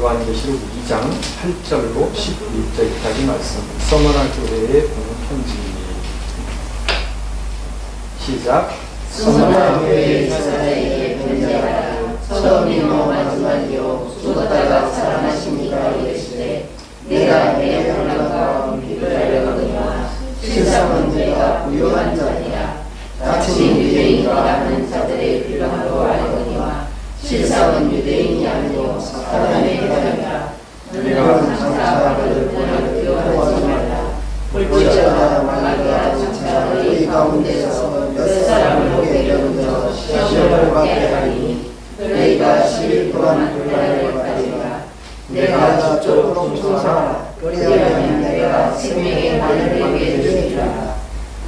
요한계시록 2장 8절로 11절까지 말씀. 서머나 교회의 공편지. 시작. 서머나 교회의 사자에게 편지하라. 처음이요 마지막이요 죽었다가 살아나시니가 이르시되 내가 내 평안과 비를 알려거니와 실상은 내가 부유한 자니라. 자칭 유대인이라 하는 자들의 빌런도 알거니와 실상은 유대인이 아니요 사단의 회당이라. 내가 장차 그를 보내려 두려워하지 말라. 볼지어다 만나가 장차 너희 가운데서 몇 사람을 보게 되어져 시험을 받게 하리니 너희가 11 동안 불가를 받으리라. 내가 저쪽으로 청소하라. 그리하면 내가 생명의 말을 받게 되리라.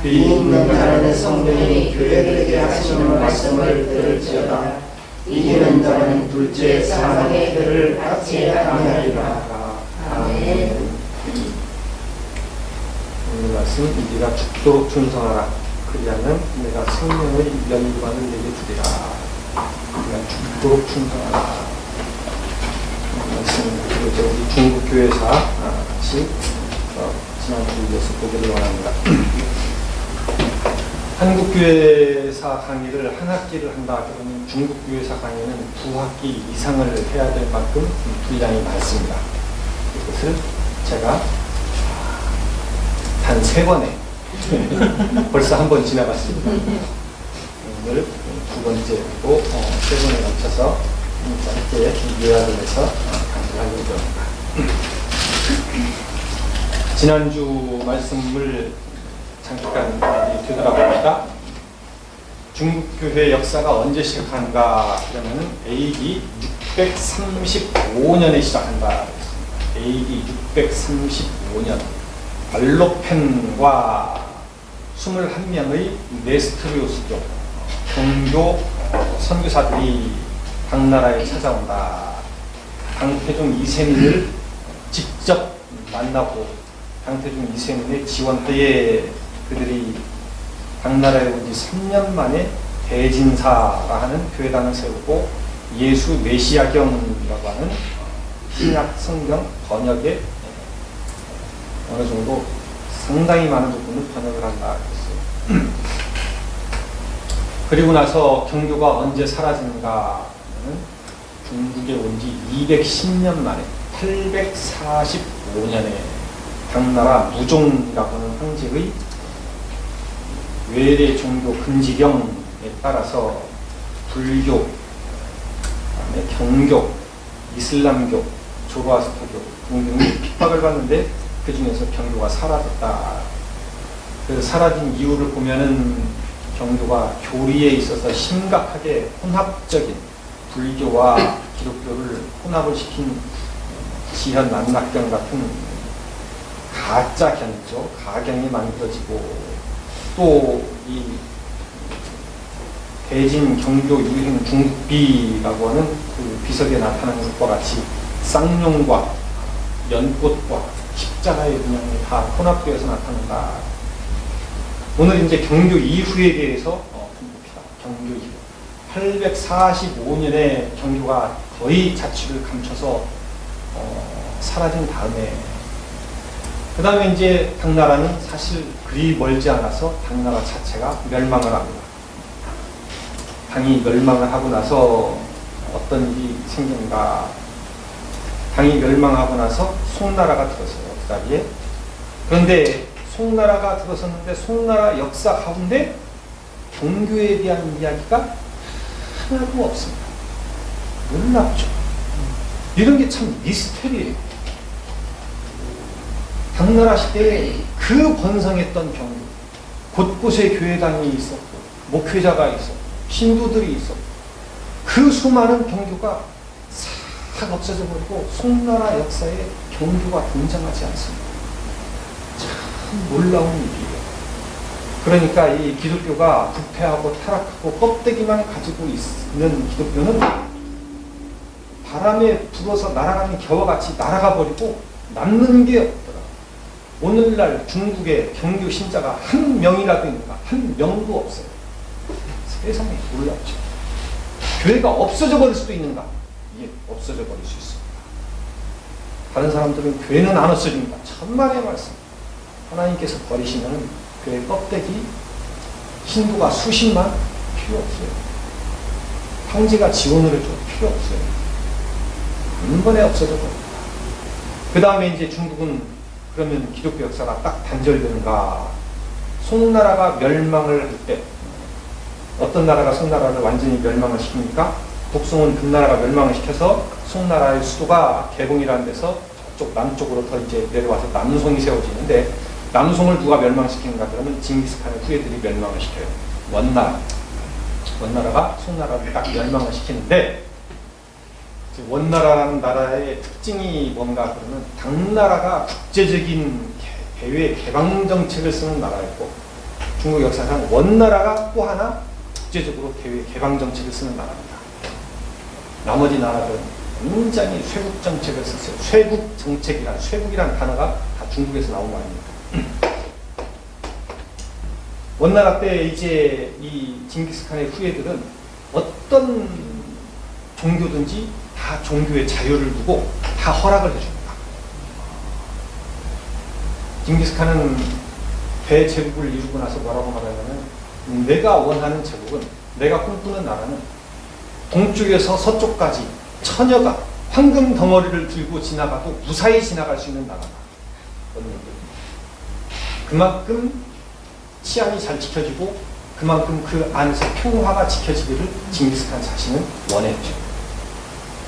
이 있는 자는 성령이 교회들에게 하시는 말씀을 들을지어다. 이기는 자는 둘째 사망의 해를 받지 아니하리라. 아멘. 오늘 말씀, 이리가 죽도록 준성하라. 그리하면 내가 생명의 연관을 내게 주리라. 이리가 죽도록 준성하라. 말씀, 그리고 우리 중국교회사 같이 지난주에 이어서 보기를 원합니다. 한국교회사 강의를 한 학기를 한다 그러면 중국교회사 강의는 2학기 이상을 해야 될 만큼 분량이 많습니다. 이것을 제가 단 3번에 벌써 한 번 지나갔습니다. 오늘 2번째고 3번에 걸쳐서 짧게 요약을 해서 강의를 하려고 합니다. 지난주 말씀을 잠깐 되돌아봅니다. 중국교회 역사가 언제 시작한가 그러면 AD 635년에 시작한다. AD 635년 알로펜과 21명의 네스토리우스족 종교 선교사들이 당나라에 찾아온다. 당태종 이세민을 직접 만나고 당태종 이세민의 지원하에 그들이 당나라에 온 지 3년 만에 대진사라 하는 교회당을 세우고 예수 메시아경이라고 하는 신약 성경 번역에 어느 정도 상당히 많은 부분을 번역을 한다 그랬어요. 그리고 나서 경교가 언제 사라지는가 하면 중국에 온 지 210년 만에 845년에 당나라 무종이라고 하는 황제의 외래 종교 금지령에 따라서 불교, 그다음에 경교, 이슬람교, 조로아스터교 등등이 핍박을 받는데 그 중에서 경교가 사라졌다. 그래서 사라진 이유를 보면은 경교가 교리에 있어서 심각하게 혼합적인 불교와 기독교를 혼합을 시킨 지현 만낙경 같은 가짜 견조, 가경이 만들어지고 또 이 대진 경교 유행 중국비라고 하는 그 비석에 나타나는 것과 같이 쌍용과 연꽃과 십자가의 문양이 다 혼합되어서 나타난다. 오늘 이제 경교 이후에 대해서 좀 봅시다. 경교 이후 845년에 경교가 거의 자취를 감춰서 사라진 다음에 그 다음에 이제 당나라는 사실 그리 멀지 않아서 당나라 자체가 멸망을 합니다. 당이 멸망을 하고 나서 어떤 일이 생긴가. 당이 멸망하고 나서 송나라가 들어서요. 그 자리에. 그런데 송나라가 들어섰는데 송나라 역사 가운데 종교에 대한 이야기가 하나도 없습니다. 놀랍죠. 이런 게 참 미스터리예요. 당나라 시대에 그 번성했던 경교, 곳곳에 교회당이 있었고, 목회자가 있었고, 신부들이 있었고, 그 수많은 경교가 싹 없어져 버리고 송나라 역사에 경교가 등장하지 않습니다. 참 놀라운 일이에요. 그러니까 이 기독교가 부패하고 타락하고 껍데기만 가지고 있는 기독교는 바람에 불어서 날아가는 겨와같이 날아가 버리고 남는 게 없더라. 오늘날 중국의 경교 신자가 한 명이라도 있는가? 한 명도 없어요. 세상에 놀랍죠. 교회가 없어져 버릴 수도 있는가? 예, 없어져 버릴 수 있습니다. 다른 사람들은 교회는 안 없어집니다. 천만의 말씀. 하나님께서 버리시면 교회 껍데기 신부가 수십만 필요 없어요. 황제가 지원을 해도 필요 없어요. 한 번에 없어져 버립니다. 그 다음에 이제 중국은 그러면 기독교 역사가 딱 단절되는가? 송나라가 멸망을 할 때 어떤 나라가 송나라를 완전히 멸망을 시킵니까? 북송은 금나라가 멸망을 시켜서 송나라의 수도가 개봉이라는 데서 저쪽 남쪽으로 더 이제 내려와서 남송이 세워지는데 남송을 누가 멸망시키는가 그러면 징기스칸의 후예들이 멸망을 시켜요. 원나라가 송나라를 딱 멸망을 시키는데 원나라라는 나라의 특징이 뭔가 그러면 당나라가 국제적인 대외 개방 정책을 쓰는 나라였고 중국 역사상 원나라가 또 하나 국제적으로 대외 개방 정책을 쓰는 나라입니다. 나머지 나라들은 굉장히 쇄국 정책을 썼어요. 쇄국이란 단어가 다 중국에서 나온 거 아닙니까? 원나라 때 이제 이 징기스칸의 후예들은 어떤 종교든지 다 종교의 자유를 두고 다 허락을 해줍니다. 징기스칸은 대제국을 이루고 나서 뭐라고 말하냐면 내가 원하는 제국은 내가 꿈꾸는 나라는 동쪽에서 서쪽까지 처녀가 황금 덩어리를 들고 지나가도 무사히 지나갈 수 있는 나라다. 그만큼 치안이 잘 지켜지고 그만큼 그 안에서 평화가 지켜지기를 징기스칸 자신은 원했죠.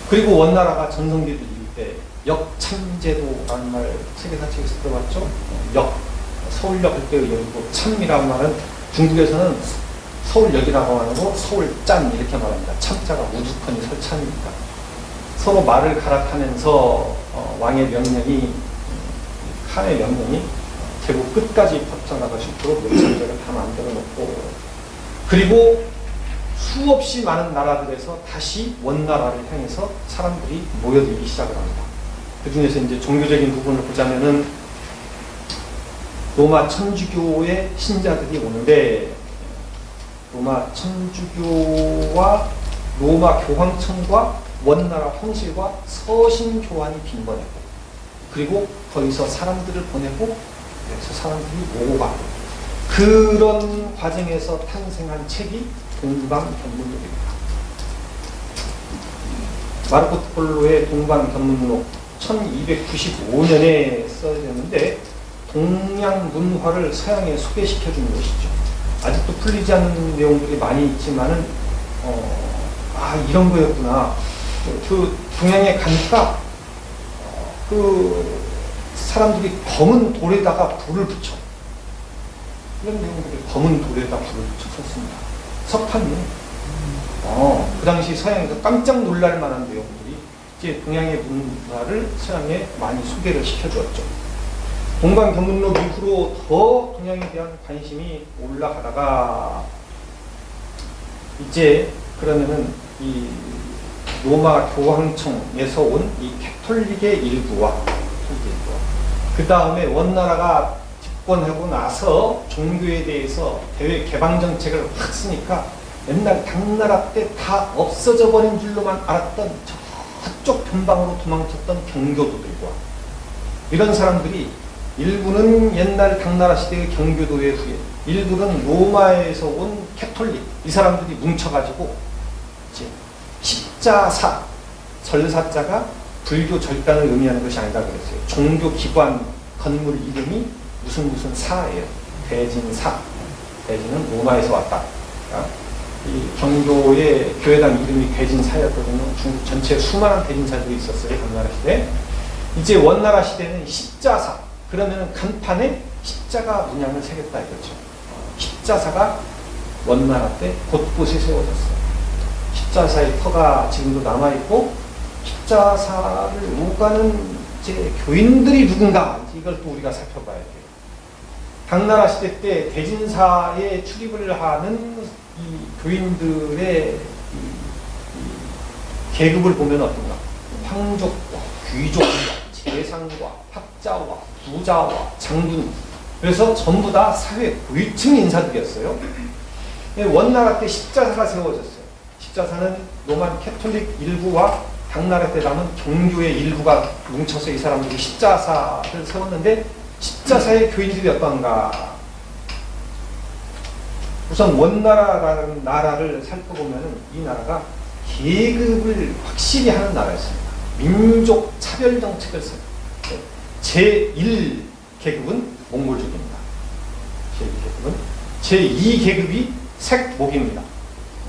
그리고 원나라가 전성기를 이룰 때 역참제도라는 말 세계사책에서 들어봤죠? 서울역 할 때의 역이고 참이라는 말은 중국에서는 서울역이라고 하는 거 서울짠 이렇게 말합니다. 참자가 우두커니 설찬입니다. 서로 말을 갈아타면서 왕의 명령이 칸의 명령이 제국 끝까지 퍼져나갈 수 있도록 역참제를 다 만들어 놓고 그리고 수없이 많은 나라들에서 다시 원나라를 향해서 사람들이 모여들기 시작을 합니다. 그 중에서 이제 종교적인 부분을 보자면은 로마 천주교의 신자들이 오는데 로마 천주교와 로마 교황청과 원나라 황실과 서신 교환이 빈번했고 그리고 거기서 사람들을 보내고 그래서 사람들이 오고 가고 그런 과정에서 탄생한 책이 동방견문록입니다. 마르코 폴로의 동방견문록 1295년에 써졌는데 동양 문화를 서양에 소개시켜주는 것이죠. 아직도 풀리지 않는 내용들이 많이 있지만은 이런 거였구나. 그 동양에 가니까 그 사람들이 검은 돌에다가 불을 붙여. 이런 내용들을 검은 돌에다 불을 붙여 썼습니다. 석판이. 그 당시 서양에서 깜짝 놀랄 만한 내용들이 이제 동양의 문화를 서양에 많이 소개를 시켜주었죠. 동방견문록 이후로 더 동양에 대한 관심이 올라가다가 이제 그러면은 이 로마 교황청에서 온 이 캐톨릭의 일부와 그 다음에 원나라가 집권하고 나서 종교에 대해서 대외 개방 정책을 확 쓰니까 옛날 당나라 때 다 없어져 버린 줄로만 알았던 저쪽 변방으로 도망쳤던 경교도들과 이런 사람들이 일부는 옛날 당나라 시대의 경교도의 후예, 일부는 로마에서 온 캐톨릭 이 사람들이 뭉쳐가지고 이제 십자사 절사자가 불교 절단을 의미하는 것이 아니다 그랬어요. 종교 기관 건물 이름이 무슨 사예요. 대진사. 대진은 로마에서 왔다. 이 경교의 교회당 이름이 대진사였거든요. 중국 전체에 수많은 대진사들이 있었어요. 당나라 시대. 이제 원나라 시대는 십자사. 그러면 간판에 십자가 문양을 새겼다 이거죠. 십자사가 원나라 때 곳곳에 세워졌어요. 십자사의 터가 지금도 남아있고 십자사를 오가는 이제 교인들이 누군가 이걸 또 우리가 살펴봐야 돼요. 당나라 시대 때 대진사에 출입을 하는 이 교인들의 이 계급을 보면 어떤가? 황족과 귀족과 재상과 학자와 부자와 장군 그래서 전부 다 사회 고위층 인사들이었어요. 원나라 때 십자사가 세워졌어요. 십자사는 로만 캐톨릭 일부와 당나라 때 가면 경교의 일부가 뭉쳐서 이 사람들이 십자사를 세웠는데 십자사의 교인들이 어떤가? 우선 원나라라는 나라를 살펴보면 이 나라가 계급을 확실히 하는 나라였습니다. 민족 차별 정책을 써요. 제1계급은 몽골족입니다. 제2계급은 제2계급이 색목입니다.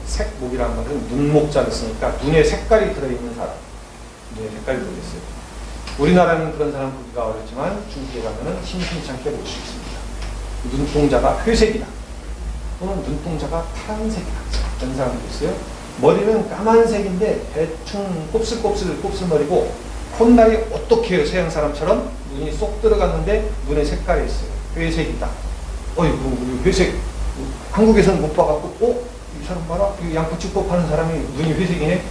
색목이라는 말은 눈목자를 쓰니까 눈에 색깔이 들어있는 사람. 눈에 색깔이 들어있어요. 우리나라는 그런 사람 보기가 어렵지만 중국에 가면 심심찮게 볼 수 있습니다. 눈동자가 회색이다. 또는 눈동자가 파란색이다. 이런 사람도 있어요. 머리는 까만색인데 대충 곱슬곱슬곱슬머리고 콧날이 어떻게 해요? 서양 사람처럼 눈이 쏙 들어갔는데 눈에 색깔이 있어요. 회색이다. 어이구 회색 한국에서는 못 봐갖고 이 사람 봐라 이 양꼬치국 파는 사람이 눈이 회색이네.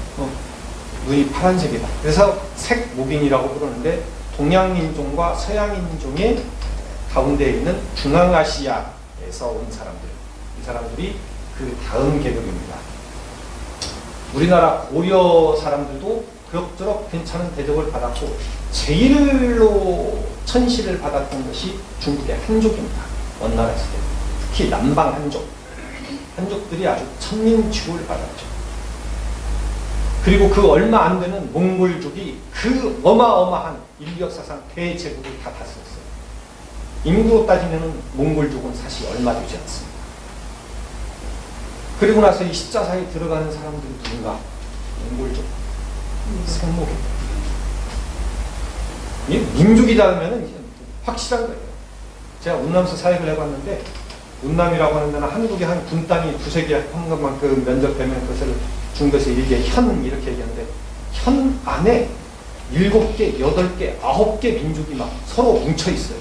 눈이 파란색이다. 그래서 색목인이라고 부르는데 동양인종과 서양인종의 가운데 있는 중앙아시아에서 온 사람들, 이 사람들이 그 다음 계급입니다. 우리나라 고려 사람들도 그럭저럭 괜찮은 대접을 받았고 제일로 천시를 받았던 것이 중국의 한족입니다. 원나라 시대 특히 남방 한족들이 아주 천민취급을 받았죠. 그리고 그 얼마 안 되는 몽골족이 그 어마어마한 인류 역사상 대제국을 다 다스렸어요. 인구로 따지면 몽골족은 사실 얼마 되지 않습니다. 그리고 나서 이 십자사에 들어가는 사람들이 누군가? 몽골족, 생목입니다. 이 민족이라면 확실한 거예요. 제가 운남서 사역을 해봤는데 운남이라고 하는 데는 한국에 한 분단이 두세 개 한 것만큼 면접되면 그것을 중국에서 일개 현 이렇게 얘기하는데 현 안에 7개, 8개, 9개 민족이 막 서로 뭉쳐 있어요.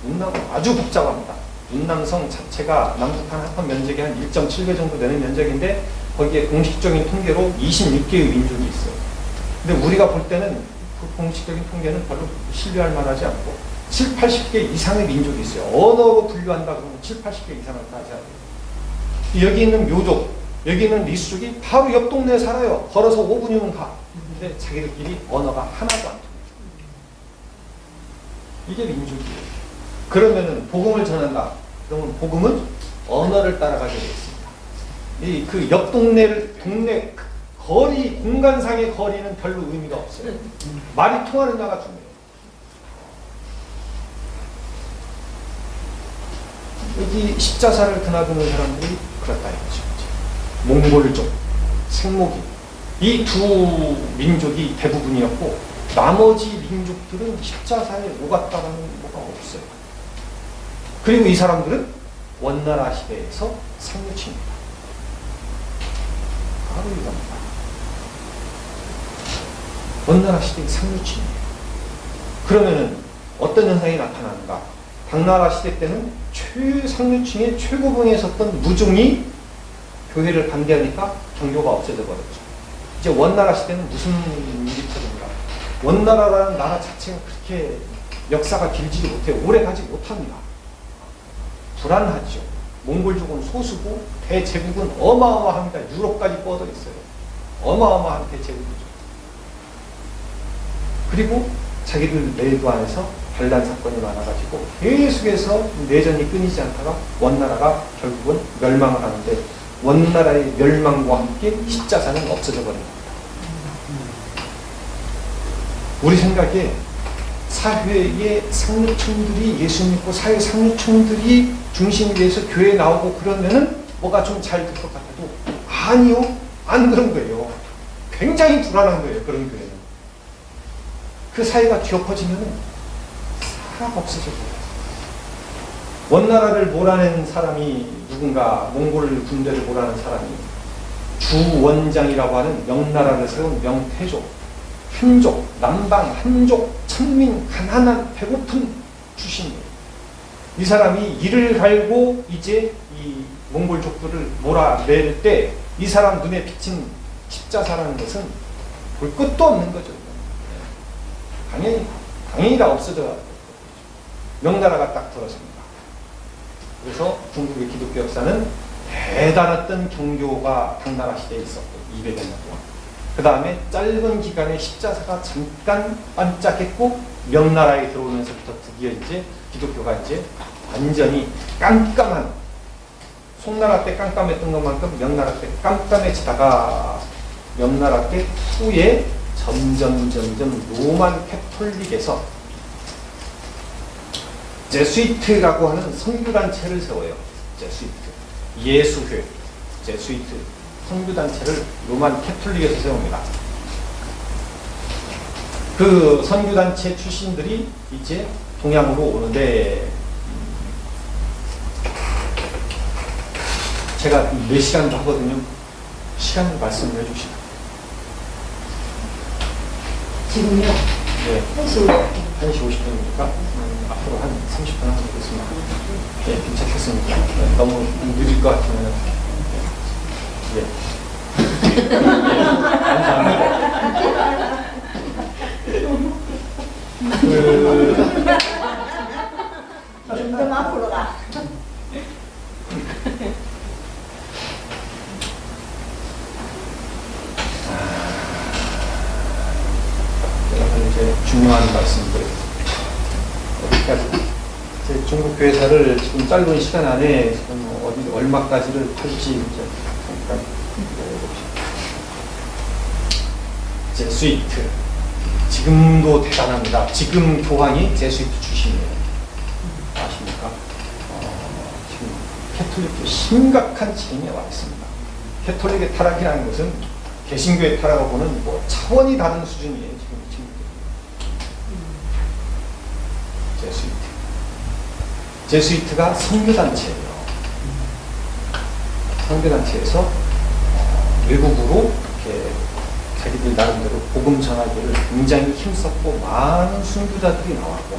운남은 아주 복잡합니다. 운남성 자체가 남북한 합한 면적이 한 1.7배 정도 되는 면적인데 거기에 공식적인 통계로 26개의 민족이 있어요. 근데 우리가 볼 때는 그 공식적인 통계는 별로 신뢰할 만하지 않고 7, 80개 이상의 민족이 있어요. 언어로 분류한다 그러면 7, 80개 이상을 다 해야 돼요. 여기 있는 묘족, 여기 있는 리수족이 바로 옆 동네에 살아요. 걸어서 5분이면 가. 근데 자기들끼리 언어가 하나도 안 통해요. 이게 민족이에요. 그러면은 복음을 전한다. 그러면 복음은 언어를 따라가게 되어 있습니다. 이 그 옆 동네를 동네 거리 공간상의 거리는 별로 의미가 없어요. 말이 통하느냐가 중요해요. 여기 십자사를 드나드는 사람들이 그렇다 이거죠. 몽골족, 생목이 이 두 민족이 대부분이었고 나머지 민족들은 십자사에 오갔다는 뭐가 없어요. 그리고 이 사람들은 원나라 시대에서 상류층입니다. 바로 이겁니다. 원나라 시대의 상류층이에요. 그러면은 어떤 현상이 나타나는가? 당나라 시대 때는 최상류층의 최고봉에 섰던 무중이 교회를 반대하니까 종교가 없어져 버렸죠. 이제 원나라 시대는 무슨 일이 터집니까? 원나라라는 나라 자체가 그렇게 역사가 길지 못해요. 오래 가지 못합니다. 불안하죠. 몽골족은 소수고 대제국은 어마어마합니다. 유럽까지 뻗어 있어요. 어마어마한 대제국이죠. 그리고 자기들 내부 안에서 반란 사건이 많아가지고 계속해서 내전이 끊이지 않다가 원나라가 결국은 멸망을 하는데 원나라의 멸망과 함께 십자사는 없어져 버린 겁니다. 우리 생각에 사회의 상류층들이 예수 믿고 사회 상류층들이 중심이 돼서 교회에 나오고 그러면은 뭐가 좀 잘 될 것 같아도 아니요, 안 그런 거예요. 굉장히 불안한 거예요. 그런 교회는. 그 사회가 뒤엎어지면은 사람 없어져 버려요. 원나라를 몰아낸 사람이 누군가, 몽골 군대를 몰아낸 사람이 주원장이라고 하는 명나라를 세운 명태족, 한족, 남방, 한족, 천민, 가난한, 배고픈 출신이에요. 이 사람이 이를 갈고 이제 이 몽골족들을 몰아낼 때 이 사람 눈에 비친 십자사라는 것은 볼 것도 없는 거죠. 당연히 다 없어져. 명나라가 딱 들어섭니다. 그래서 중국의 기독교 역사는 대단했던 종교가 당나라 시대에 있었고 200여 년 동안. 그 다음에 짧은 기간에 십자가가 잠깐 반짝했고 명나라에 들어오면서부터 드디어 이제 기독교가 이제 완전히 깜깜한, 송나라 때 깜깜했던 것만큼 명나라 때 깜깜해지다가 명나라 때 후에 점점 로만 캐톨릭에서 제수이트라고 하는 선교단체를 세워요. 제수이트, 예수회, 제수이트 선교단체를 로만 캐톨릭에서 세웁니다. 그 선교단체 출신들이 이제 동양으로 오는데 제가 4시간도 하거든요. 시간을 말씀을 해주시죠. 지금요? 네. 1시 1시 50분이니까 앞으로 한 30분 하면 되겠습니다. 네, 괜찮겠습니까? 네, 너무 느릴 것 같으면 예. 감사합니다. 좀 앞으로 가. 이제 중요한 말씀들 어디까지 이제 중국 교회사를 지금 짧은 시간 안에 지금 어디 얼마까지를 할지 이제 잠깐 제수이트 지금도 대단합니다. 지금 교황이 제수이트 출신이에요. 아십니까? 지금 캐톨릭도 심각한 지경에 와 있습니다. 캐톨릭의 타락이라는 것은 개신교의 타락하고는 뭐 차원이 다른 수준이에요. 지금 이 친구들. 제수이트가 선교단체예요. 선교단체에서 외국으로 이렇게 자기들 나름대로 복음 전하기를 굉장히 힘썼고 많은 순교자들이 나왔고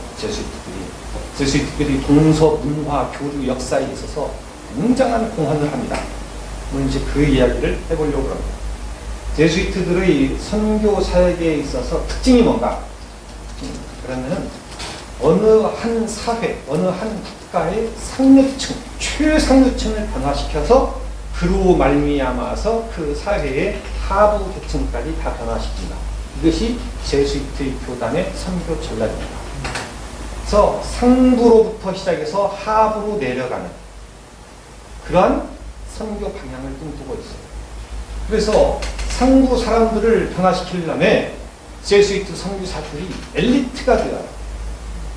제수이트들이 동서 문화 교류 역사에 있어서 굉장한 공헌을 합니다. 오늘 이제 그 이야기를 해보려고 합니다. 제수이트들의 선교 사역에 있어서 특징이 뭔가? 그러면은 어느 한 사회, 어느 한 국가의 상류층, 최상류층을 변화시켜서 그로 말미암아서 그 사회의 하부 계층까지 다 변화시킨다. 이것이 제수이트의 교단의 선교 전략입니다. 그래서 상부로부터 시작해서 하부로 내려가는 그러한 선교 방향을 꿈꾸고 있어요. 그래서 상부 사람들을 변화시키려면 제수이트 선교사들이 엘리트가 되어야 해요.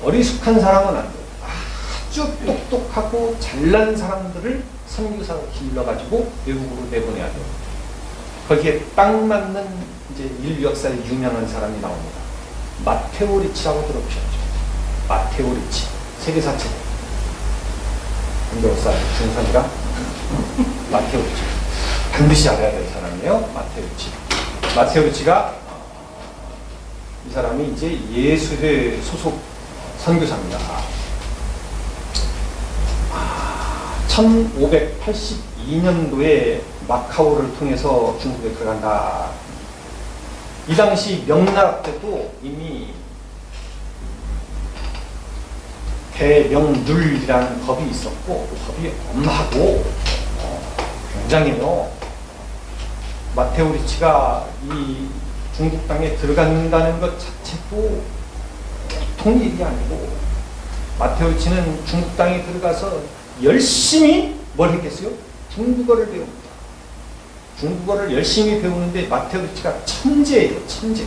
어리숙한 사람은 안 돼요. 아주 똑똑하고 잘난 사람들을 선교사로 길러가지고 외국으로 내보내야 돼요. 거기에 딱 맞는 이제 인류 역사에 유명한 사람이 나옵니다. 마테오 리치라고 들어보셨죠? 마테오 리치. 세계사 책. 한국사 중산이라 마테오 리치. 반드시 알아야 될 사람이에요. 마테오 리치. 마테오 리치가 이 사람이 이제 예수회 소속 선교사입니다. 1582년도에 마카오를 통해서 중국에 들어간다. 이 당시 명나라 때도 이미 대명률이라는 법이 있었고 그 법이 엄하고 굉장해요. 마테오 리치가 이 중국 땅에 들어간다는 것 자체도 보통 일이 아니고 마테오 리치는 중국 땅에 들어가서 열심히 뭘 했겠어요? 중국어를 배웁니다. 중국어를 열심히 배우는데 마테오 리치가 천재예요. 천재.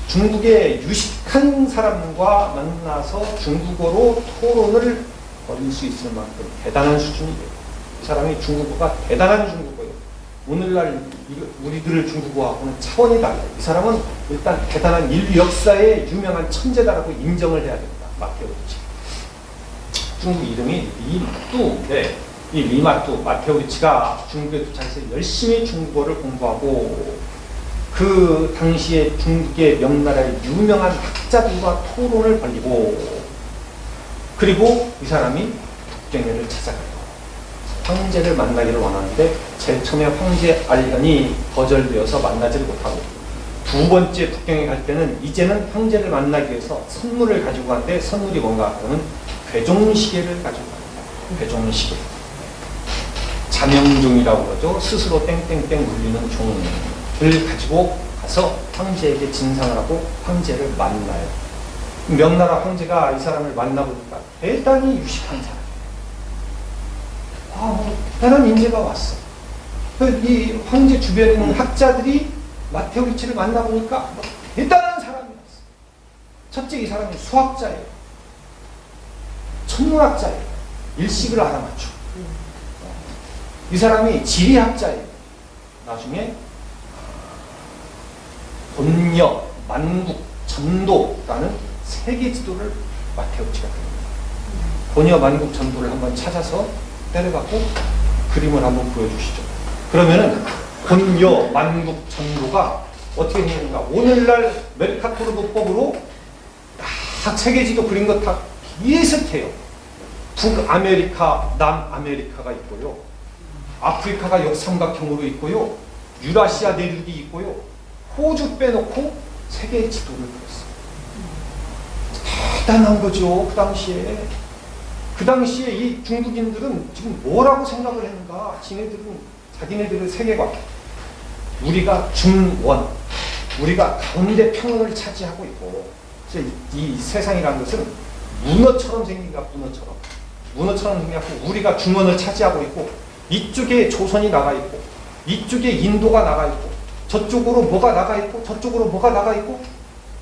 중국의 유식한 사람과 만나서 중국어로 토론을 벌일 수 있을 만큼 대단한 수준이에요. 이 사람이 중국어가 대단한 중국어예요. 오늘날 우리들 중국어하고는 차원이 달라요. 이 사람은 일단 대단한 인류 역사에 유명한 천재다라고 인정을 해야 됩니다. 마테오 리치. 중국 이름이 리마뚜인데 이 리마뚜, 마테오 리치가 중국에 도착해서 열심히 중국어를 공부하고 그 당시에 중국의 명나라의 유명한 학자들과 토론을 벌이고 그리고 이 사람이 북경에를 찾아가요. 황제를 만나기를 원하는데 제일 처음에 황제 알련이 거절되어서 만나지를 못하고 두 번째 북경에 갈 때는 이제는 황제를 만나기 위해서 선물을 가지고 가는데 선물이 뭔가 하면 괴종시계를 가지고 갑니다. 괴종시계. 자명종이라고 그러죠. 스스로 땡땡땡 울리는 종을 가지고 가서 황제에게 진상을 하고 황제를 만나요. 명나라 황제가 이 사람을 만나보니까 대단히 유식한 사람. 대단한 인재가 왔어. 이 황제 주변에 있는 학자들이 마테오리치를 만나보니까 대단한 사람이 왔어. 첫째, 이 사람이 수학자예요. 천문학자예요. 일식을 알아맞혀. 이 사람이 지리학자예요. 나중에 본여, 만국, 전도라는 세계 지도를 마테오리치가 그립니다. 본여, 만국, 전도를 한번 찾아서 때려갖고 그림을 한번 보여주시죠. 그러면은 본여, 만국, 전도가 어떻게 되는가? 오늘날 메르카토르 도법으로 딱 세계 지도 그린 것 다 비슷해요. 북아메리카, 남아메리카가 있고요. 아프리카가 역삼각형으로 있고요. 유라시아 내륙이 있고요. 호주 빼놓고 세계 지도를 그렸어요. 대단한 거죠. 그 당시에. 그 당시에 이 중국인들은 지금 뭐라고 생각을 했는가? 자기네들의 세계관. 우리가 중원, 우리가 가운데 평원을 차지하고 있고, 이 세상이라는 것은 문어처럼 생긴가, 문어처럼 생겨서 우리가 중원을 차지하고 있고, 이쪽에 조선이 나가 있고, 이쪽에 인도가 나가 있고, 저쪽으로 뭐가 나가 있고, 저쪽으로 뭐가 나가 있고,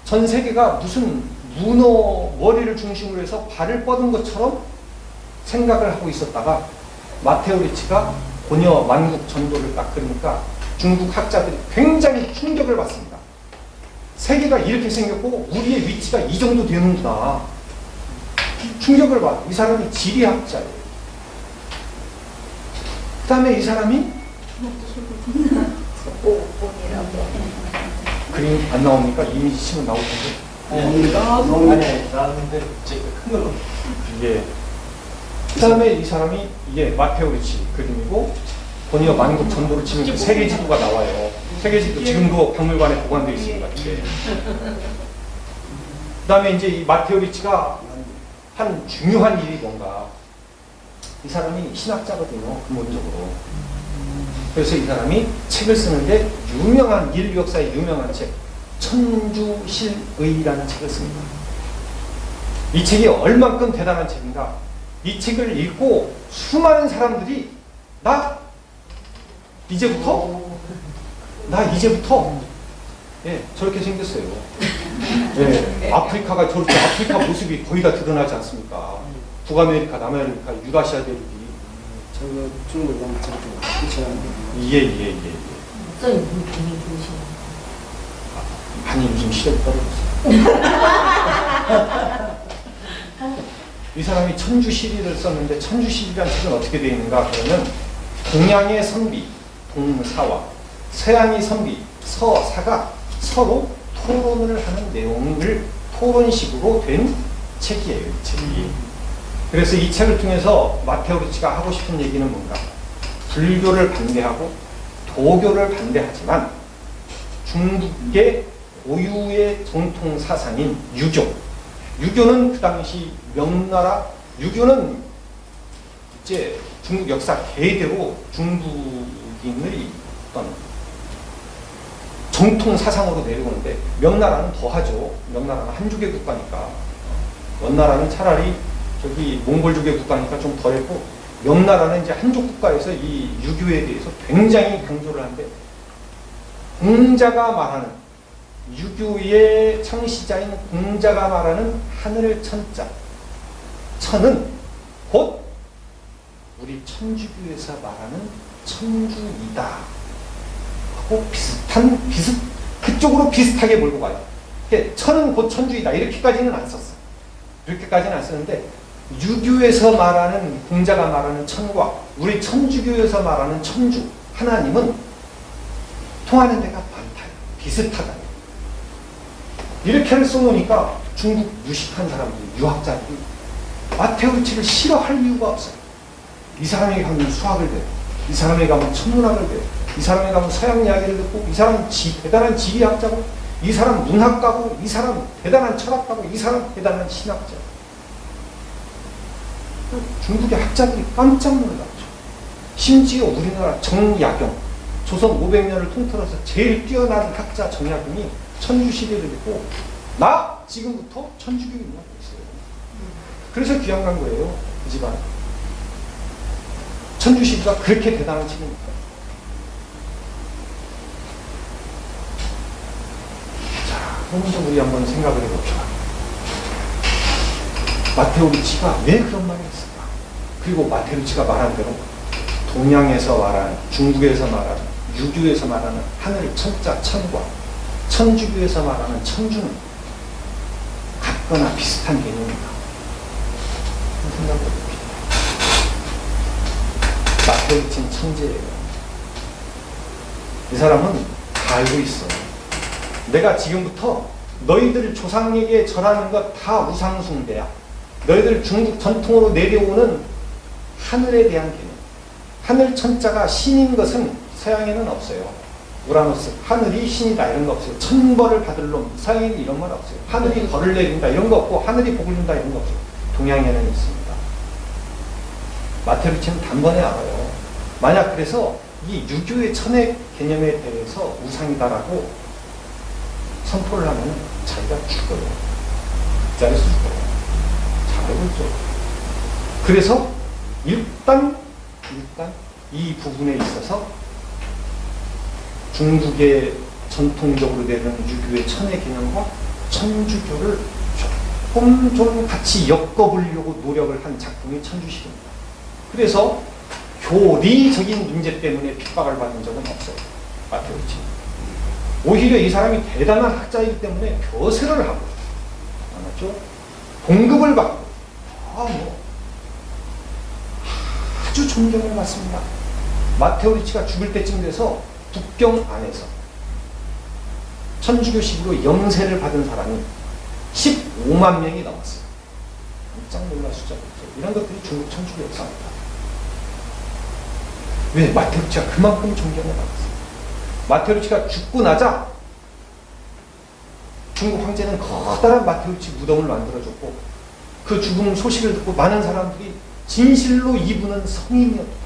전 세계가 무슨 문어 머리를 중심으로 해서 발을 뻗은 것처럼 생각을 하고 있었다가 마테오리치가 본여, 만국, 전도를 딱 그러니까 중국 학자들이 굉장히 충격을 받습니다. 세계가 이렇게 생겼고 우리의 위치가 이 정도 되는구나. 충격을 받아. 이 사람이 지리학자예요. 그 다음에 이 사람이 그림 안 나옵니까? 이미지 치면 나올 텐데. 나왔는데 큰 걸로. 예. 그 다음에 이 사람이 이게 마테오리치 그림이고 본여, 만국, 전도를 치면 그 세계 지도가 나와요. 세계 지도 지금도 박물관에 보관되어 있는 것 같아요. 그 다음에 이제 이 마테오리치가 한 중요한 일이 뭔가, 이 사람이 신학자거든요, 근본적으로. 그래서 이 사람이 책을 쓰는데 유명한, 인류 역사의 유명한 책, 천주실의라는 책을 씁니다. 이 책이 얼만큼 대단한 책인가? 이 책을 읽고 수많은 사람들이 나 이제부터 예, 저렇게 생겼어요. 예, 아프리카가 저렇게 아프리카 모습이 거의 다 드러나지 않습니까? 북아메리카, 남아메리카, 유라시아 대륙이. 저거 중국 너무 저렇게 그렇죠. 예. 목사님 분이 좋으시네요. 많이 요즘 시력이 떨어졌어요. 이 사람이 천주시리를 썼는데 천주시리라는 책은 어떻게 되어 있는가? 그러면 동양의 선비, 동사와 서양의 선비, 서사가 서로 토론을 하는 내용을 토론식으로 된 책이에요. 이 책이. 그래서 이 책을 통해서 마테오리치가 하고 싶은 얘기는 뭔가? 불교를 반대하고 도교를 반대하지만 중국의 고유의 정통 사상인 유교는 그 당시 명나라, 유교는 이제 중국 역사 대대로 중국인의 어떤 정통 사상으로 내려오는데 명나라는 더하죠. 명나라는 한족의 국가니까. 원나라는 차라리 저기 몽골족의 국가니까 좀 덜했고, 명나라는 이제 한족 국가에서 이 유교에 대해서 굉장히 강조를 하는데, 공자가 말하는, 유교의 창시자인 공자가 말하는 하늘 천자, 천은 곧 우리 천주교에서 말하는 천주이다 하고 그쪽으로 비슷하게 몰고 가요. 천은 곧 천주이다 이렇게까지는 안 썼어. 이렇게까지는 안 썼는데, 유교에서 말하는 공자가 말하는 천과 우리 천주교에서 말하는 천주 하나님은 통하는 데가 많다, 비슷하다. 이렇게 써놓으니까 중국 유식한 사람들, 유학자들이 마테오리치를 싫어할 이유가 없어요. 이 사람에게 가면 수학을 배워, 이 사람에게 가면 천문학을 배워, 이 사람에게 가면 서양 이야기를 듣고, 이 사람 대단한 지리학자고, 이 사람 문학가고, 이 사람 대단한 철학가고, 이 사람 대단한 신학자. 중국의 학자들이 깜짝 놀랐죠. 심지어 우리나라 정약용, 조선 500년을 통틀어서 제일 뛰어난 학자 정약용이 천주시대를 읽고 나 지금부터 천주교인이라고 했어요. 그래서 귀양 간 거예요. 그 집안. 천주시대가 그렇게 대단한 책입니다. 자, 먼저 우리 한번 생각을 해봅시다. 마테오리치가 왜 그런 말을 했을까? 그리고 마테오리치가 말한 대로 동양에서 말하는, 중국에서 말하는, 유교에서 말하는 하늘 천자 천과 천주교에서 말하는 천주는 같거나 비슷한 개념이다. 생각해 봅시다. 마테오리치는 천재예요. 이 사람은 다 알고 있어. 내가 지금부터 너희들 조상에게 절하는 것 다 우상숭배야. 너희들 중국 전통으로 내려오는 하늘에 대한 개념. 하늘 천자가 신인 것은 서양에는 없어요. 우라노스, 하늘이 신이다 이런 거 없어요. 천벌을 받을 놈, 서양에는 이런 말 없어요. 하늘이 벌을 내린다 이런 거 없고 하늘이 복을 준다 이런 거 없어요. 동양에는 있습니다. 마테오리치는 단번에 알아요. 만약 그래서 이 유교의 천의 개념에 대해서 우상이다라고 선포를 하면 자기가 죽어요. 그 자리에서 죽어요. 잘 알고 있죠. 그래서 일단 이 부분에 있어서 중국의 전통적으로 되는 유교의 천의 개념과 천주교를 조금 좀 같이 엮어보려고 노력을 한 작품이 천주시대입니다. 그래서 교리적인 문제 때문에 핍박을 받은 적은 없어요. 마테오리치. 오히려 이 사람이 대단한 학자이기 때문에 벼슬을 하고, 알았죠? 봉급을 받고, 아주 존경을 받습니다. 마테오리치가 죽을 때쯤 돼서 북경 안에서 천주교식으로 영세를 받은 사람이 15만 명이 넘었어요. 깜짝 놀랄 숫자죠. 이런 것들이 중국 천주교 역사입니다. 왜? 마테오리치가 그만큼 존경을 받았어요. 마테오리치가 죽고 나자 중국 황제는 커다란 마테오리치 무덤을 만들어줬고 그 죽음 소식을 듣고 많은 사람들이 진실로 이분은 성인이었다.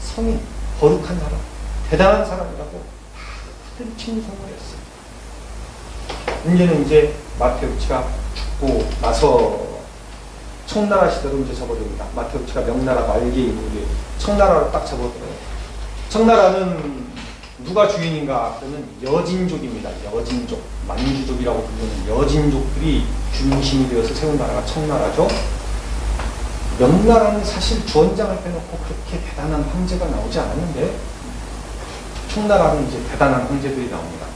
성인, 거룩한 사람, 대단한 사람이라고 다들 칭송을 했어요. 이제 마테오리치가 죽고 나서 청나라 시대로 이제 접어듭니다. 마테오리치가 명나라 말기에 이르게 청나라로 딱 접어들어요. 청나라는 누가 주인인가? 그러면 여진족입니다. 여진족, 만주족이라고 부르는 여진족들이 중심이 되어서 세운 나라가 청나라죠. 명나라는 사실 주원장을 빼놓고 그렇게 대단한 황제가 나오지 않았는데 청나라는 이제 대단한 황제들이 나옵니다.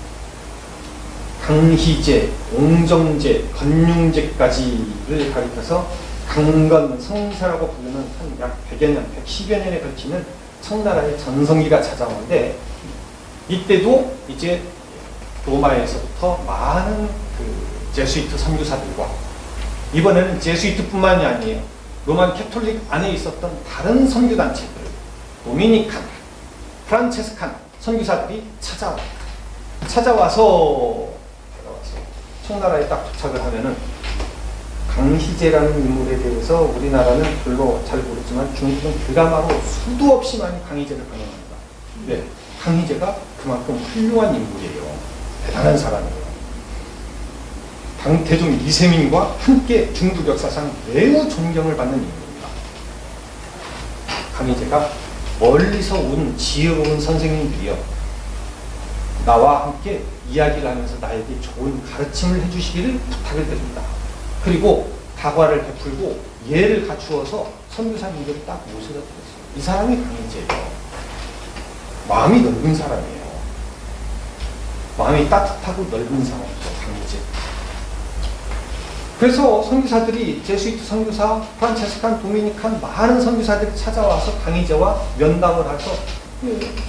강희제, 옹정제, 건융제까지를 가리켜서 강건, 성세라고 부르는 한 약 100여 년, 110여 년에 걸치는 청나라의 전성기가 찾아오는데 이때도 이제 로마에서부터 많은 그 제수이트 선교사들과 이번에는 제수이트뿐만이 아니에요. 로만 캐톨릭 안에 있었던 다른 선교단체들, 도미니칸, 프란체스칸 선교사들이 찾아와서 청나라에 딱 도착을 하면은 강희제라는 인물에 대해서 우리나라는 별로 잘 모르지만 중국은 드라마로 수도 없이 많이 강희제를 강연합니다. 네, 강희제가 그만큼 훌륭한 인물이에요. 대단한 사람이에요. 대중 이세민과 함께 중국 역사상 매우 존경을 받는 인물입니다. 강희제가 멀리서 온 지혜로운 선생님들이요. 나와 함께 이야기를 하면서 나에게 좋은 가르침을 해주시기를 부탁을 드립니다. 그리고 다과를 베풀고 예를 갖추어서 선교사님들을 딱 모셔다 드렸어요. 이 사람이 강희제예요. 마음이 넓은 사람이에요. 마음이 따뜻하고 넓은 사람이죠. 강희제. 그래서 선교사들이 제수이트 선교사, 프란체스칸, 도미니칸 많은 선교사들이 찾아와서 강희제와 면담을 해서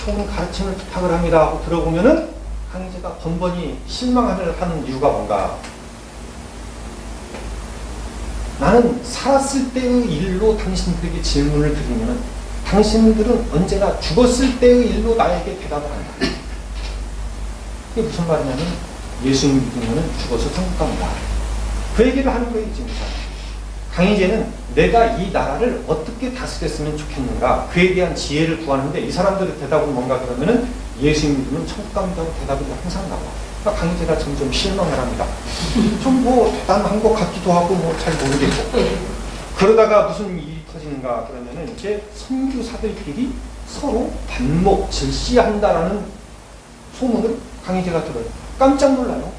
좋은 가르침을 부탁을 합니다 하고 들어보면은 강희제가 번번이 실망을 하는 이유가 뭔가? 나는 살았을 때의 일로 당신들에게 질문을 드리면 당신들은 언제나 죽었을 때의 일로 나에게 대답을 한다. 이게 무슨 말이냐면 예수님 믿으면 죽어서 천국 갑니다. 그 얘기를 하는 거예요. 지금 강희제는 내가 이 나라를 어떻게 다스렸으면 좋겠는가 그에 대한 지혜를 구하는데 이 사람들의 대답은 뭔가 그러면은 예수님은 천국 갑니다고 대답이 항상 나와. 그러니까 강희재가 점점 실망을 합니다. 좀 뭐 대단한 것 같기도 하고 뭐 잘 모르겠고. 그러다가 무슨 일이 터지는가 그러면은 이제 선교사들끼리 서로 반목 질시한다라는 소문을 강희재가 들어요. 깜짝 놀라요.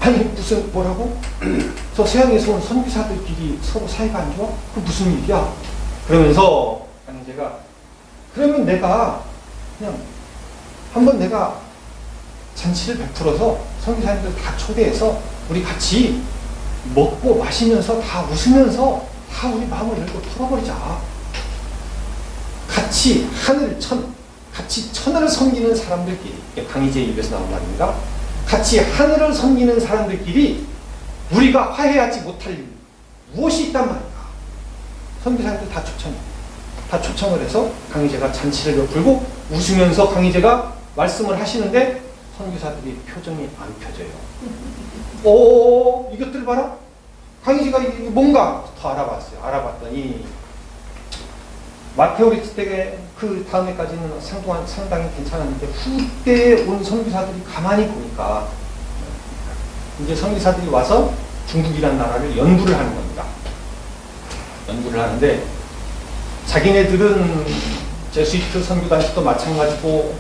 아니 무슨 뭐라고? 저 서양에서 온 선교사들끼리 서로 사이가 안 좋아? 그 무슨 일이야? 그러면서 강희재가 그러면 내가 그냥 한번 내가 잔치를 베풀어서 선교사님들 다 초대해서 우리 같이 먹고 마시면서 다 웃으면서 다 우리 마음을 열고 털어버리자. 같이 같이 천을 섬기는 사람들끼리, 강희재의 입에서 나온 말입니다. 같이 하늘을 섬기는 사람들끼리 우리가 화해하지 못할 일 무엇이 있단 말인가. 선교사님들 다 초청을 해서 강희재가 잔치를 베풀고 웃으면서 강희재가 말씀을 하시는데 선교사들이 표정이 안 펴져요. 오, 이것들 봐라. 강희재가 이게 뭔가 더 알아봤어요. 알아봤더니 마테오리치 때에 그 다음에까지는 상당히 괜찮았는데 후대에 온 선교사들이 가만히 보니까 이제 선교사들이 와서 중국이라는 나라를 연구를 하는 겁니다. 연구를 하는데 자기네들은 제수이트 선교단체도 마찬가지고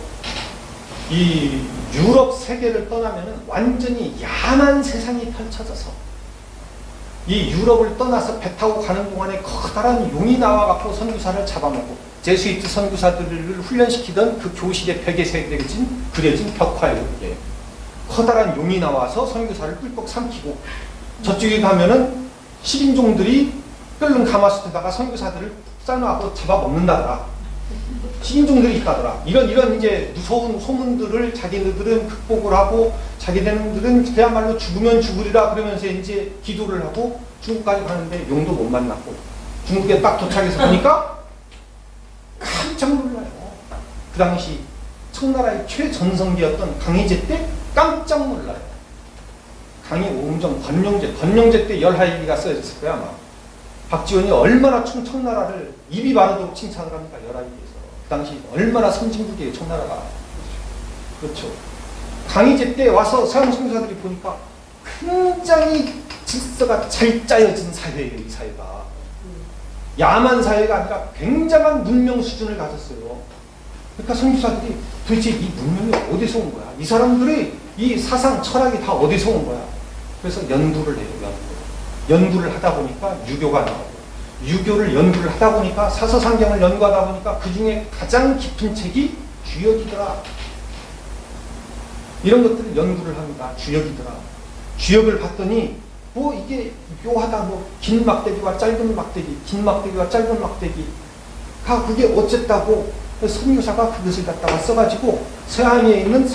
이 유럽 세계를 떠나면은 완전히 야만 세상이 펼쳐져서 이 유럽을 떠나서 배 타고 가는 동안에 커다란 용이 나와갖고 선교사를 잡아먹고 제수이트 선교사들을 훈련시키던 그 교실의 벽에 그려진 벽화예요. 그게 커다란 용이 나와서 선교사를 꿀꺽 삼키고 저쪽에 가면은 식인종들이 끓는 가마솥에다가 선교사들을 삶아갖고 잡아먹는다더라. 식인종들이 있다더라. 이런 이제 무서운 소문들을 자기네들은 극복을 하고 자기네들은 그야말로 죽으면 죽으리라 그러면서 이제 기도를 하고 중국까지 가는데 용도 못 만났고 중국에 딱 도착해서 보니까 깜짝 놀라요. 그 당시 청나라의 최전성기였던 강희제 때 깜짝 놀라요. 강희 오음정 권룡제 때 열하일기가 써졌을 거야 아마. 박지원이 얼마나 청나라를 입이 마르도록 칭찬을 합니까 열하일기에서. 그 당시 얼마나 선진국이에요 청나라가. 그렇죠. 강희제 때 와서 서양 선교사들이 보니까 굉장히 질서가 잘 짜여진 사회예요 이 사회가. 야만 사회가 아니라 굉장한 문명 수준을 가졌어요. 그러니까 선교사들이 도대체 이 문명이 어디서 온 거야? 이 사람들의 이 사상 철학이 다 어디서 온 거야? 그래서 연구를 해요. 연구를 하다 보니까 유교가 나오고 유교를 연구를 하다 보니까 사서상경을 연구하다 보니까 그 중에 가장 깊은 책이 주역이더라. 이런 것들을 연구를 합니다. 주역이더라. 주역을 봤더니 뭐 이게 묘하다. 뭐 긴 막대기와 짧은 막대기, 긴 막대기와 짧은 막대기가 그게 어쨌다고 선교사가 그것을 갖다가 써가지고 서양에 있는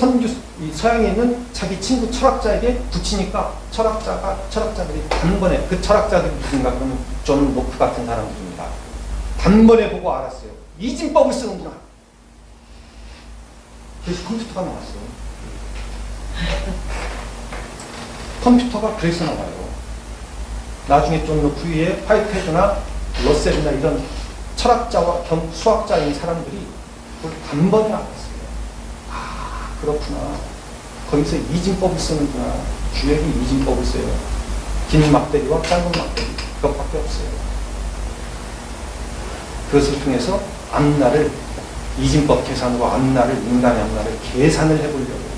자기 친구 철학자에게 붙이니까 철학자들이 단번에 그 철학자들이 누군가 그러면 존 로크 같은 사람들입니다. 단번에 보고 알았어요. 이진법을 쓰는구나. 그래서 컴퓨터가 나왔어요. 컴퓨터가 그래서 나와요. 나중에 존 로크 위에 화이트헤드나 러셀이나 이런 철학자와 수학자인 사람들이 그걸 단번에 알았어요. 아, 그렇구나. 거기서 이진법을 쓰는구나. 주역이 이진법을 써요. 긴 막대기와 짧은 막대기. 그것밖에 없어요. 그것을 통해서 앞날을, 이진법 계산으로 앞날을, 인간의 앞날을 계산을 해보려고.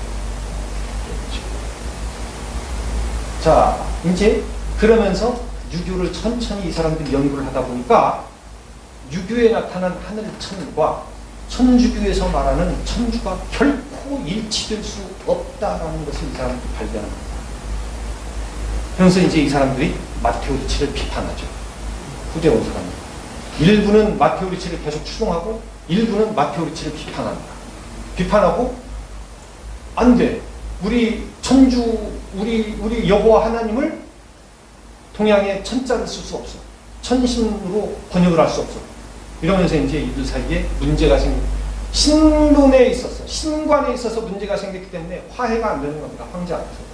자, 이제 그러면서 유교를 천천히 이 사람들이 연구를 하다 보니까 유교에 나타난 하늘천과 천주교에서 말하는 천주가 결코 일치될 수 없다라는 것을 이 사람들이 발견합니다. 그래서 이제 이 사람들이 마테오 리치를 비판하죠. 후대 온 사람들. 일부는 마테오 리치를 계속 추종하고 일부는 마테오 리치를 비판합니다. 비판하고 안 돼. 우리 천주, 우리 여호와 하나님을 동양에 천자를 쓸 수 없어. 천신으로 번역을 할 수 없어. 이러면서 이제 이들 사이에 문제가 신론에 있어서, 신관에 있어서 문제가 생겼기 때문에 화해가 안 되는 겁니다. 황제 앞에서.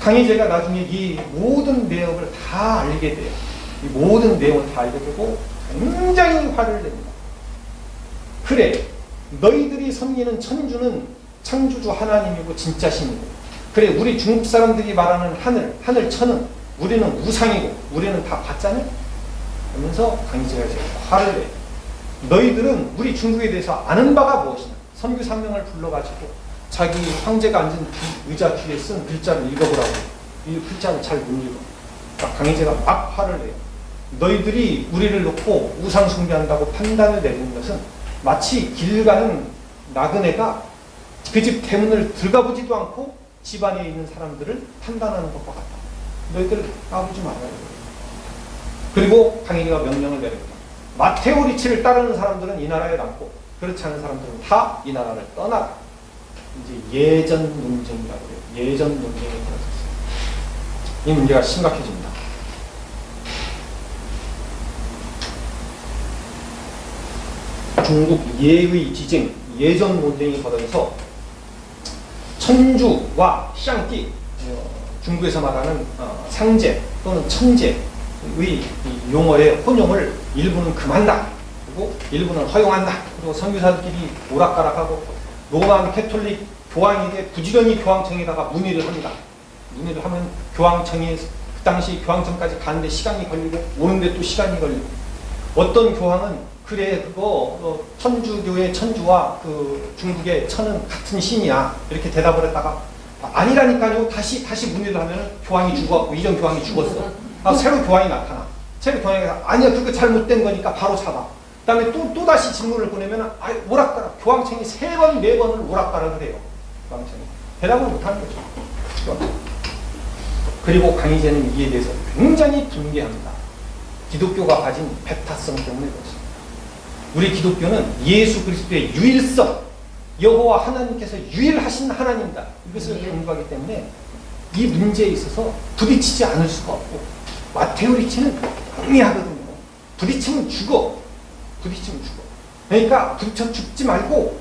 강희제가 나중에 이 모든 내역을 다 알게 돼요. 이 모든 내용을 다 알게 되고 굉장히 화를 냅니다. 그래, 너희들이 섬기는 천주는 창조주 하나님이고 진짜 신이고, 그래 우리 중국 사람들이 말하는 하늘 천은 우리는 우상이고 우리는 다 가짜네? 그러면서 강희제가 이제 화를 내. 너희들은 우리 중국에 대해서 아는 바가 무엇이냐? 선교 3명을 불러가지고 자기 황제가 앉은 의자 뒤에 쓴 글자를 읽어보라고. 이 글자를 잘 못 읽어. 그러니까 강희제가 막 화를 내요. 너희들이 우리를 놓고 우상 숭배한다고 판단을 내리는 것은 마치 길 가는 나그네가 그 집 대문을 들어가보지도 않고 집 안에 있는 사람들을 판단하는 것과 같다. 너희들 까보지 말아요. 그리고 강희제가 명령을 내립니다. 마테오 리치를 따르는 사람들은 이 나라에 남고 그렇지 않은 사람들은 다 이 나라를 떠나라. 이제 예전 논쟁이라고 해요. 예전 논쟁이 벌어졌어요. 이 문제가 심각해집니다. 중국 예의 지쟁, 예전 논쟁이 벌어져서 천주와 샹띠, 중국에서 말하는 상제 또는 천제의 용어의 혼용을 일부는 금한다. 그리고 일부는 허용한다. 그리고 선교사들끼리 오락가락하고 로만 캐톨릭 교황에게 부지런히 교황청에다가 문의를 합니다. 문의를 하면 교황청이 그 당시 교황청까지 가는데 시간이 걸리고 오는데 또 시간이 걸리고, 어떤 교황은 그래 그거 천주교의 천주와 그 중국의 천은 같은 신이야 이렇게 대답을 했다가 아니라니까요. 다시 문의를 하면 교황이 죽어갖고 이전 교황이 죽었어. 새로 교황이 나타나. 새로 교황이 아니야 그거 잘못된 거니까 바로 잡아. 그 다음에 또 다시 질문을 보내면 오락가락. 교황청이 3번 4번을 오락가락을 해요. 교황청이 대답을 못하는 거죠. 그리고 강희제는 이에 대해서 굉장히 분개합니다. 기독교가 가진 배타성 때문에 그렇습니다. 우리 기독교는 예수 그리스도의 유일성, 여호와 하나님께서 유일하신 하나님이다. 이것을 강조하기 때문에 이 문제에 있어서 부딪히지 않을 수가 없고, 마테오 리치는 강리하거든요. 부딪히면 죽어. 그러니까 부딪혀 죽지 말고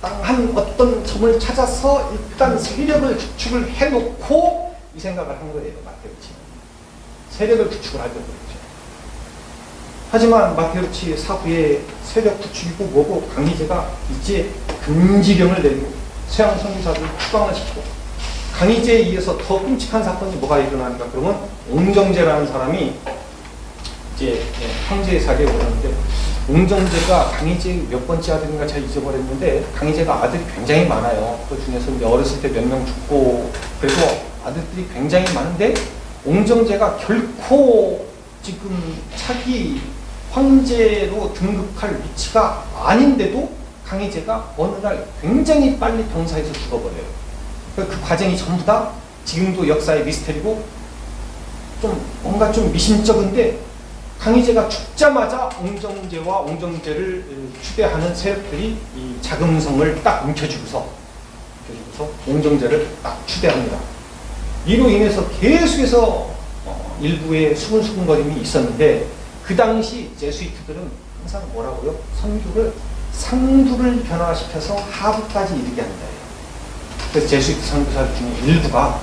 적당한 어떤 점을 찾아서 일단 세력을 구축을 해놓고 이 생각을 한 거예요. 마테오 리치는. 세력을 구축을 하려고 그랬죠. 하지만 마테오 리치 사후에 세력 구축이고 뭐고 강희제가 이제 금지령을 내리고 서양 선교사들을 추방을 시키고, 강희제에 의해서 더 끔찍한 사건이 뭐가 일어나는가 그러면 옹정제라는 사람이 이제 황제의 자리에 오르는데, 옹정제가 강희제의 몇 번째 아들인가 제가 잊어버렸는데 강희제가 아들이 굉장히 많아요. 그 중에서 이제 어렸을 때 몇 명 죽고 그래서 아들들이 굉장히 많은데, 옹정제가 결코 지금 차기 황제로 등극할 위치가 아닌데도 강희제가 어느 날 굉장히 빨리 병사에서 죽어버려요. 그 과정이 전부 다 지금도 역사의 미스테리고 뭔가 좀 미심쩍은데, 강희제가 죽자마자 옹정제와 옹정제를 추대하는 세력들이 이 자금성을 딱 움켜쥐고서 옹정제를 딱 추대합니다. 이로 인해서 계속해서 일부의 수근수근거림이 있었는데, 그 당시 제수이트들은 항상 뭐라고요? 선교를 상부를 변화시켜서 하부까지 이르게 한다. 그래서 제수이트 선교사들 중에 일부가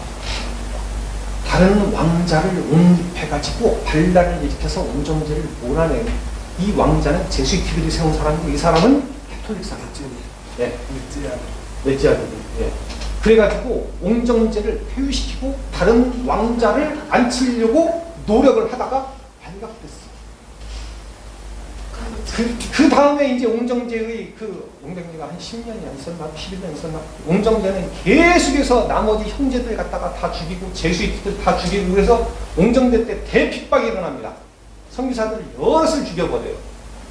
다른 왕자를 옹립해가지고 반란을 일으켜서 옹정제를 몰아내는, 이 왕자는 제수이트들이 세운 사람이고 이 사람은 캐톨릭 사람이죠. 네. 웨지아들이. 예. 그래가지고 옹정제를 폐위시키고 다른 왕자를 앉히려고 노력을 하다가 발각됐어. 그 다음에 이제 옹정제의 옹정제가 한 10년이 있었나 11년 있었나, 옹정제는 계속해서 나머지 형제들 갖다가 다 죽이고 제수이트들 다 죽이고, 그래서 옹정제 때 대핍박이 일어납니다. 선교사들을 여럿을 죽여버려요.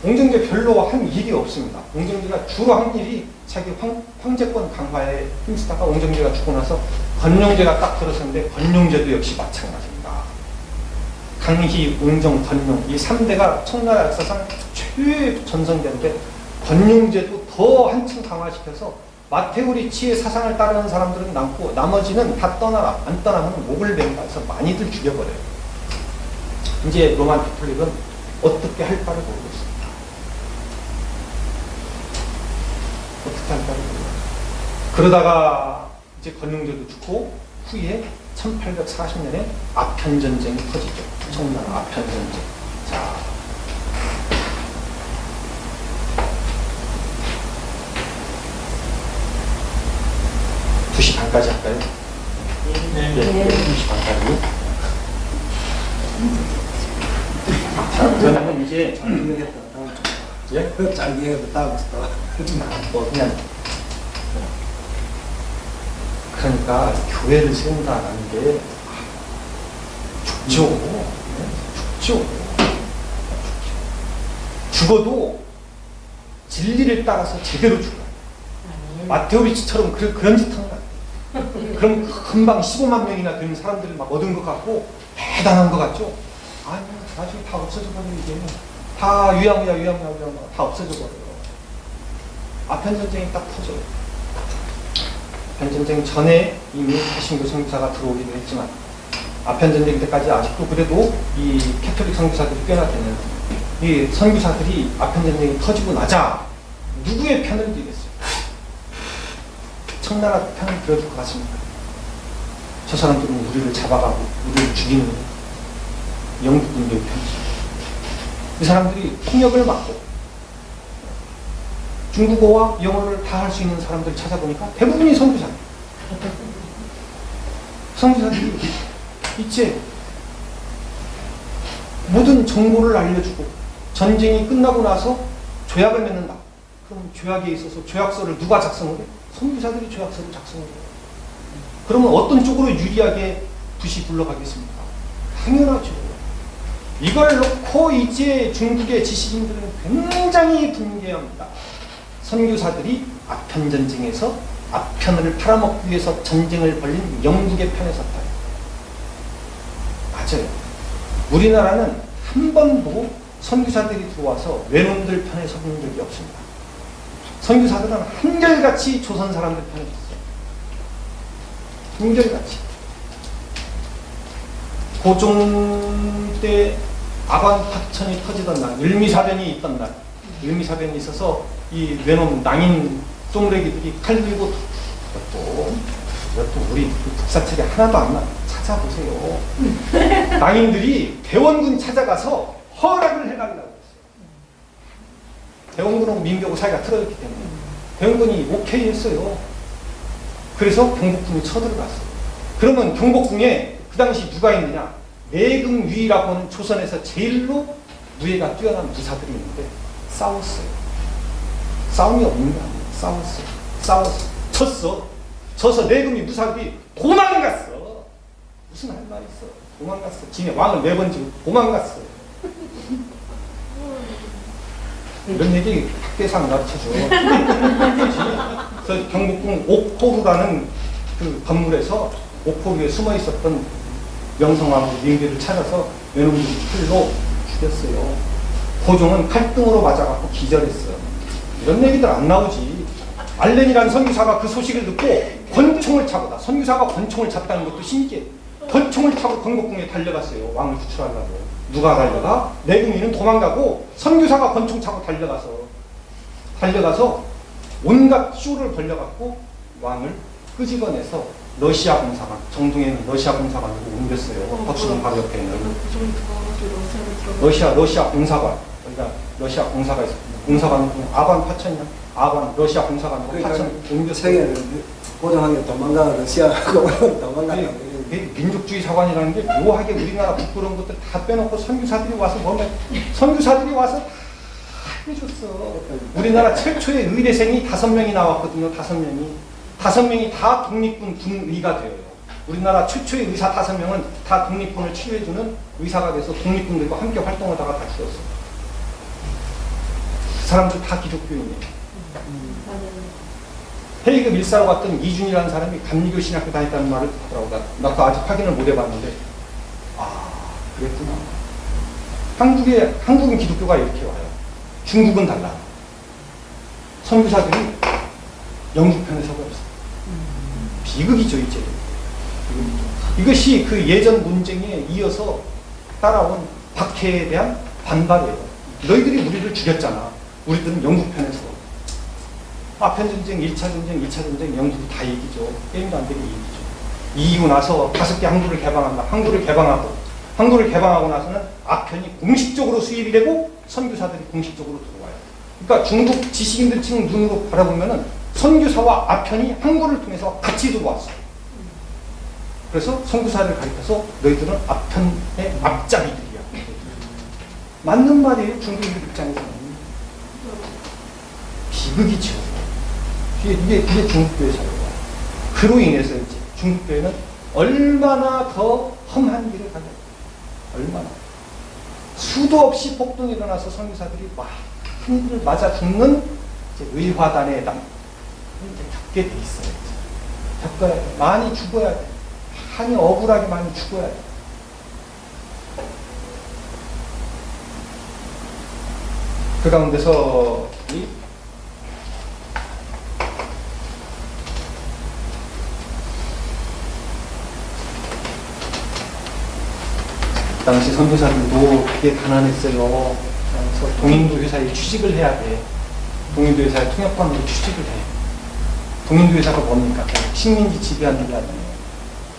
옹정제 별로 한 일이 없습니다. 옹정제가 주로 한 일이 자기 황제권 강화에 힘쓰다가 옹정제가 죽고 나서 건룡제가 딱 들어섰는데, 건룡제도 역시 마찬가지입니다. 강희, 옹정, 건룡 이 3대가 청나라 역사상 최전성기인데, 건룡제도 더 한층 강화시켜서 마테오 리치의 사상을 따르는 사람들은 남고 나머지는 다 떠나라. 안 떠나면 목을 벤다 해서 많이들 죽여버려요. 이제 로만 캐톨릭은 어떻게 할 바를 모르고 있습니다. 어떻게 할 바를 모르고 있습니다. 그러다가 이제 건룡제도 죽고 후에 1840년에 아편전쟁이 터지죠. 청나라 아편전쟁. 자, 2시 반까지 할까요? 네. 예, 2시 반까지. 자, 그러면 이제 잘 이해했다. 다음 주. 예? 잘 이해했다. 다음 주 또. 뭐 그냥 그러니까 교회를 세운다라는 게 죽죠. 죽죠. 죽어도 진리를 따라서 제대로 죽어요. 마테오비치처럼 그런 짓 하는 거예요. 그럼 금방 15만 명이나 되는 사람들을 막 얻은 것 같고 대단한 것 같죠? 아니, 나중에 다 없어져 버려요, 이게. 다 유야무야 다 없어져 버려요. 아편전쟁이 딱 터져요. 아편전쟁 전에 이미 개신교 선교사가 들어오기도 했지만 아편전쟁 때까지 아직도 그래도 이 캐톨릭 선교사들이 꽤나 되는 이 선교사들이 아편전쟁이 터지고 나자 누구의 편을 들겠어요? 청나라 편을 들어줄 것 같습니까? 저 사람들은 우리를 잡아가고 우리를 죽이는 영국군대의 편이죠. 이 사람들이 통역을 맡고 중국어와 영어를 다 할 수 있는 사람들 찾아보니까 대부분이 선교사들. 선교사들이 이제 모든 정보를 알려주고 전쟁이 끝나고 나서 조약을 맺는다. 그럼 조약에 있어서 조약서를 누가 작성을 해? 선교사들이 조약서를 작성을 해요. 그러면 어떤 쪽으로 유리하게 붓이 굴러가겠습니까? 당연하죠. 이걸 놓고 이제 중국의 지식인들은 굉장히 분개합니다. 선교사들이 아편전쟁에서 아편을 팔아먹기 위해서 전쟁을 벌린 영국의 편에 섰다. 맞아요. 우리나라는 한 번도 선교사들이 들어와서 외놈들 편에 서본 적이 없습니다. 선교사들은 한결같이 조선 사람들 편에 섰어요. 한결같이. 고종 때 아관파천이 터지던 날, 을미사변이 있던 날, 을미사변이 있어서 이 외놈 낭인 쫑래기들이 칼 들고 또 우리 국사책에 하나도 안 나. 찾아보세요. 낭인들이 대원군 찾아가서 허락을 해달라고 했어요. 대원군하고 민교하고 사이가 틀어졌기 때문에 대원군이 오케이 했어요. 그래서 경복궁에 쳐들어갔어요. 그러면 경복궁에 그 당시 누가 있느냐? 내금위라고 하는 조선에서 제일로 무예가 뛰어난 무사들이 있는데 싸웠어요. 싸움이 없는 게 아니에요. 싸웠어요. 싸웠어. 졌어. 져서 내금위 무사들이 도망갔어. 무슨 할 말 있어. 도망갔어. 지네 왕을 내번지고 도망갔어. 이런 얘기 학계상 가르쳐줘. 그래서 경복궁 옥포루라는 그 건물에서 옥포루에 숨어 있었던 명성황후 민계를 찾아서 외놈들 칼로 죽였어요. 고종은 칼등으로 맞아갖고 기절했어요. 이런 얘기들 안 나오지. 알렌이라는 선교사가 그 소식을 듣고 권총을 차고 선교사가 권총을 찼다는 것도 신기해. 권총을 차고 경복궁에 달려갔어요. 왕을 구출하려고. 누가 달려가? 내금위는 도망가고 선교사가 권총 차고 달려가서 온갖 쇼를 벌려갖고 왕을 끄집어내서 러시아 공사관, 정동에는 러시아 공사관으로 옮겼어요. 덕수궁 바로 옆에 있는 러시아 공사관. 그러니까 러시아 공사가 있었거든요. 공사관은 아관 파천이야. 아관 러시아 공사관으로 파천 옮겼어요. 세계는 고정하게 도망가 러시아하고 도망가고. 민족주의 사관이라는 게 묘하게 우리나라 부끄러운 것들 다 빼놓고 선교사들이 와서 선교사들이 와서 다 해줬어. 우리나라 최초의 의대생이 5명이 나왔거든요. 5명이. 5명이 다 독립군 군의가 되어요. 우리나라 최초의 의사 5명은 다 독립군을 치료해주는 의사가 돼서 독립군들과 함께 활동하다가 다 죽었어. 그 사람들 다 기독교인이에요. 헤이그 밀사로 갔던 이준이라는 사람이 감리교 신학교 다녔다는 말을 하더라고. 나도 아직 확인을 못 해봤는데, 그랬구나. 한국은 기독교가 이렇게 와요. 중국은 달라. 선교사들이 영국 편에 서고 있어요. 비극이죠, 이제. 이것이 그 예전 논쟁에 이어서 따라온 박해에 대한 반발이에요. 너희들이 우리를 죽였잖아. 우리들은 영국 편에서. 아편전쟁, 1차 전쟁, 2차 전쟁, 영국이 다 이기죠. 게임도 안 되게 이기죠. 이기고 나서 5개 항구를 개방한다. 항구를 개방하고 나서는 아편이 공식적으로 수입이 되고 선교사들이 공식적으로 들어와요. 그러니까 중국 지식인들 지금 눈으로 바라보면은 선교사와 아편이 항구를 통해서 같이 들어왔어요. 그래서 선교사를 가리켜서 너희들은 아편의 앞잡이들이야. 맞는 말이에요. 중국인들 입장에서는. 비극이죠. 이게 중국교회 사회예요. 그로 인해서 이제 중국교회는 얼마나 더 험한 길을 가냐. 얼마나. 수도 없이 폭동이 일어나서 선교사들이 막 흔히들 맞아 죽는 이제 의화단의 당 이제 겪게 돼 있어요. 겪어야 돼. 많이 죽어야 돼. 많이 억울하게 많이 죽어야 돼. 그 가운데서 이 당시 선교사들도 되게 가난했어요. 그래서 동인도 회사에 취직을 해야 돼. 동인도 회사에 통역관으로 취직을 해. 동인도 회사가 뭡니까? 식민지 지배하는 게 아니에요.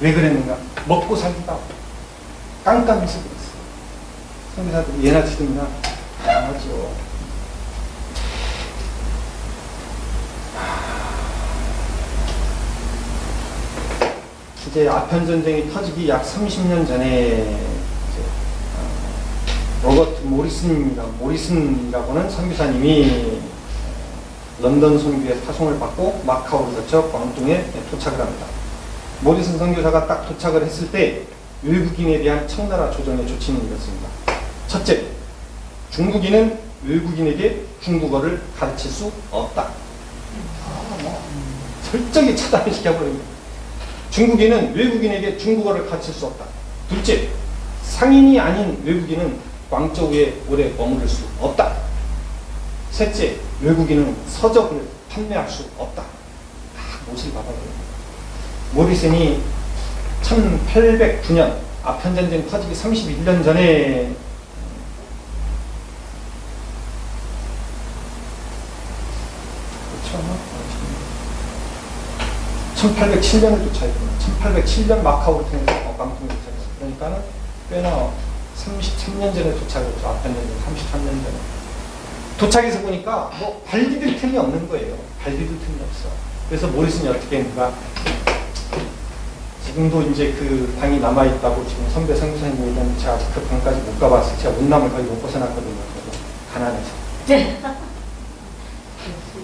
왜 그랬는가? 먹고 살기가 깜깜해서 그랬어요. 선교사들이 예나 지금이나 다양하죠. 이제 아편 전쟁이 터지기 약 30년 전에 로버트 모리슨이라고는 선교사님이 런던 선교에 파송을 받고 마카오를 거쳐 광동에 도착을 합니다. 모리슨 선교사가 딱 도착을 했을 때 외국인에 대한 청나라 조정의 조치는 이렇습니다. 첫째, 중국인은 외국인에게 중국어를 가르칠 수 없다. 철저히 차단을 시켜버립니다. 중국인은 외국인에게 중국어를 가르칠 수 없다. 둘째, 상인이 아닌 외국인은 광저우에 오래 머무를 수 없다. 셋째, 외국인은 서적을 판매할 수 없다. 못을 받아버립니다. 모리슨이 1809년 아편전쟁 터지기 31년 전에 그렇죠? 1807년을 도착했구나. 1807년 마카오를 통해서 광동에 도착했어요. 그러니까는 꽤나 33년 전에 도착했죠. 아편전쟁 33년 전에. 도착해서 보니까 뭐 발 디딜 틈이 없는 거예요. 발 디딜 틈이 없어. 그래서 모리슨이 어떻게 했는가? 지금도 이제 그 방이 남아있다고 지금 선배 선교사님 얘기하는 제가 그 방까지 못 가봤어요. 제가 운남을 거의 못 벗어났거든요. 그래서 가난해서.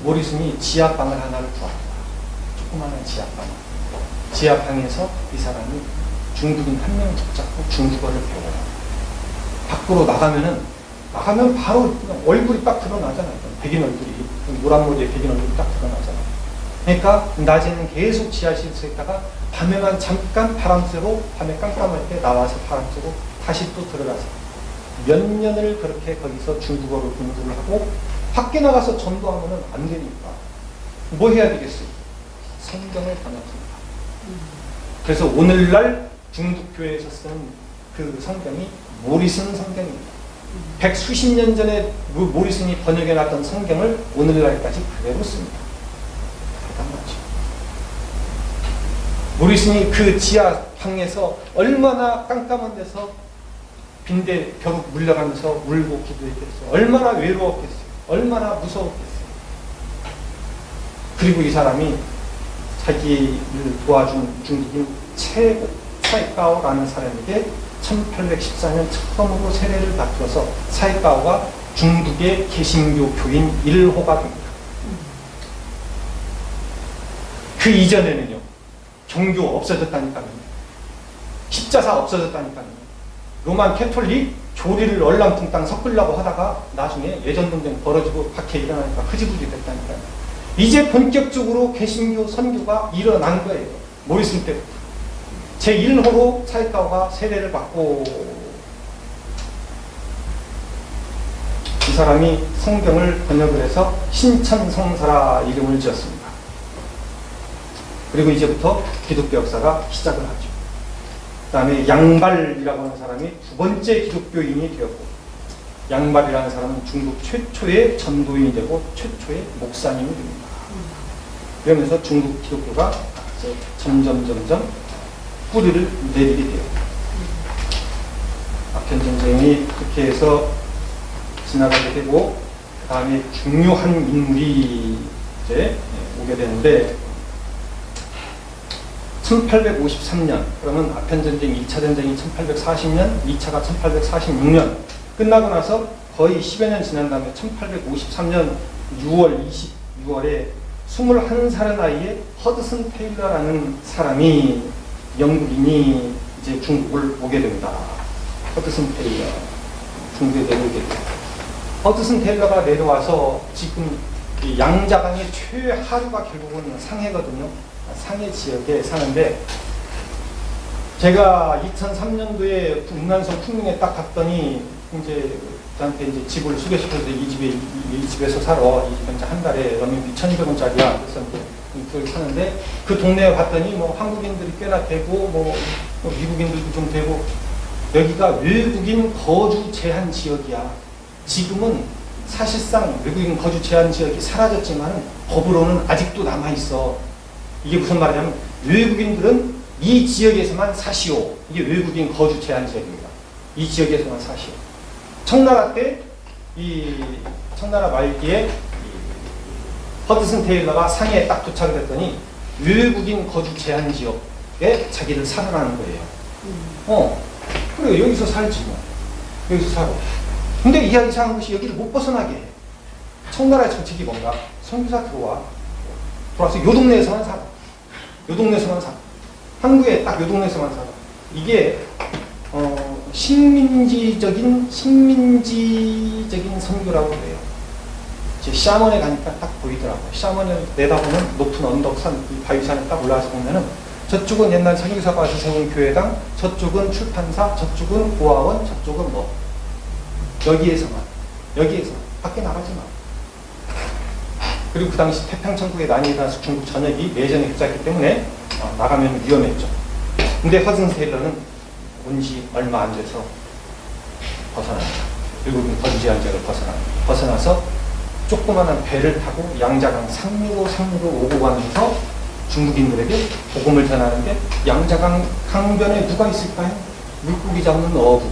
모리슨이 지하방을 하나를 구합니다. 조그마한 지하방. 지하방에서 이 사람이 중국인 한 명을 붙잡고 중국어를 배워요. 밖으로 나가면 바로 그냥 얼굴이 딱 드러나잖아요. 백인 얼굴이. 노란 머리에 백인 얼굴이 딱 드러나잖아요. 그러니까 낮에는 계속 지하실에서 있다가 밤에만 잠깐 바람 쐬러 밤에 깜깜할 때 나와서 바람 쐬고 다시 또 들어가서 몇 년을 그렇게 거기서 중국어로 공부를 하고 밖에 나가서 전도하면 안 되니까 뭐 해야 되겠어요? 성경을 번역합니다. 그래서 오늘날 중국교회에서 쓰는 그 성경이 모리슨 성경입니다. 백수십 년 전에 모리슨이 번역해놨던 성경을 오늘날까지 그대로 씁니다. 대단하죠. 모리슨이 그 지하방에서 얼마나 깜깜한 데서 빈대 벼룩 물려가면서 울고 기도했겠어요. 얼마나 외로웠겠어요. 얼마나 무서웠겠어요. 그리고 이 사람이 자기를 도와준 중국인 차이까오라는 사람에게 1814년 처음으로 세례를 받들어서 차이까오가 중국의 개신교 교인 1호가 됩니다. 그 이전에는요. 종교 없어졌다니까요. 십자사 없어졌다니까요. 로만 캐톨릭 교리를 얼랑뚱땅 섞으려고 하다가 나중에 예전동쟁 벌어지고 박해 일어나니까 흐지부지 됐다니까요. 이제 본격적으로 개신교 선교가 일어난 거예요. 모리슨 때부터. 제1호로 차이까오가 세례를 받고 이 사람이 성경을 번역을 해서 신천성사라 이름을 지었습니다. 그리고 이제부터 기독교 역사가 시작을 하죠. 그 다음에 양발이라고 하는 사람이 두 번째 기독교인이 되었고 양발이라는 사람은 중국 최초의 전도인이 되고 최초의 목사님이 됩니다. 그러면서 중국 기독교가 이제 점점 뿌리를 내리게 돼요. 아편전쟁이 그렇게 해서 지나가게 되고 그 다음에 중요한 인물이 이제 오게 되는데 1853년, 그러면 아편전쟁 2차 전쟁이 1840년, 2차가 1846년 끝나고 나서 거의 10여 년 지난 다음에 1853년 6월 26일에 21살의 나이에 허드슨 테일러라는 사람이, 영국인이 이제 중국을 오게 됩니다. 허드슨 테일러, 중국에 내려오게 됩니다. 허드슨 테일러가 내려와서 지금 이 양자강의 최하류가 결국은 상해거든요. 상해 지역에 사는데, 제가 2003년도에 운난성 풍릉에 딱 갔더니 이제 저한테 이제 집을 소개시켜서 이 집에서 살아. 이 집은 이제 한 달에 연면비 1,200원짜리야. 그래서 이제 그걸 사는데, 그 동네에 갔더니 뭐 한국인들이 꽤나 되고 뭐 미국인들도 좀 되고, 여기가 외국인 거주 제한 지역이야. 지금은 사실상 외국인 거주 제한 지역이 사라졌지만 법으로는 아직도 남아 있어. 이게 무슨 말이냐면 외국인들은 이 지역에서만 사시오. 이게 외국인 거주 제한 지역입니다. 이 지역에서만 사시오. 청나라 때, 이 청나라 말기에 허드슨 테일러가 상해에 딱 도착을 했더니 외국인 거주 제한 지역에 자기를 살아라는 거예요. 그래, 여기서 살지 뭐. 여기서 살아. 근데 이상한 것이 여기를 못 벗어나게 해. 청나라의 정책이 뭔가? 선교사 들어와서 요 동네에서만 살아. 요 동네에서만 살아. 한국에 딱 요 동네에서만 살아. 이게 식민지적인 선교라고 그래요. 이제 샤먼에 가니까 딱 보이더라고요. 샤먼을 내다보면 높은 언덕산, 이 바위산에 딱 올라와서 보면은 저쪽은 옛날 선교사가 와서 세운 교회당, 저쪽은 출판사, 저쪽은 고아원, 저쪽은 뭐 여기에서만 밖에 나가지 마. 그리고 그 당시 태평천국의 난이 일어나서 중국 전역이 내전에 휩싸였기 때문에 나가면 위험했죠. 근데 허드슨 테일러는 온 지 얼마 안 돼서 벗어납니다. 외국인 거주 제한 지역을 벗어나서 조그마한 배를 타고 양자강 상류로 오고 가면서 중국인들에게 복음을 전하는데, 양자강 강변에 누가 있을까요? 물고기 잡는 어부,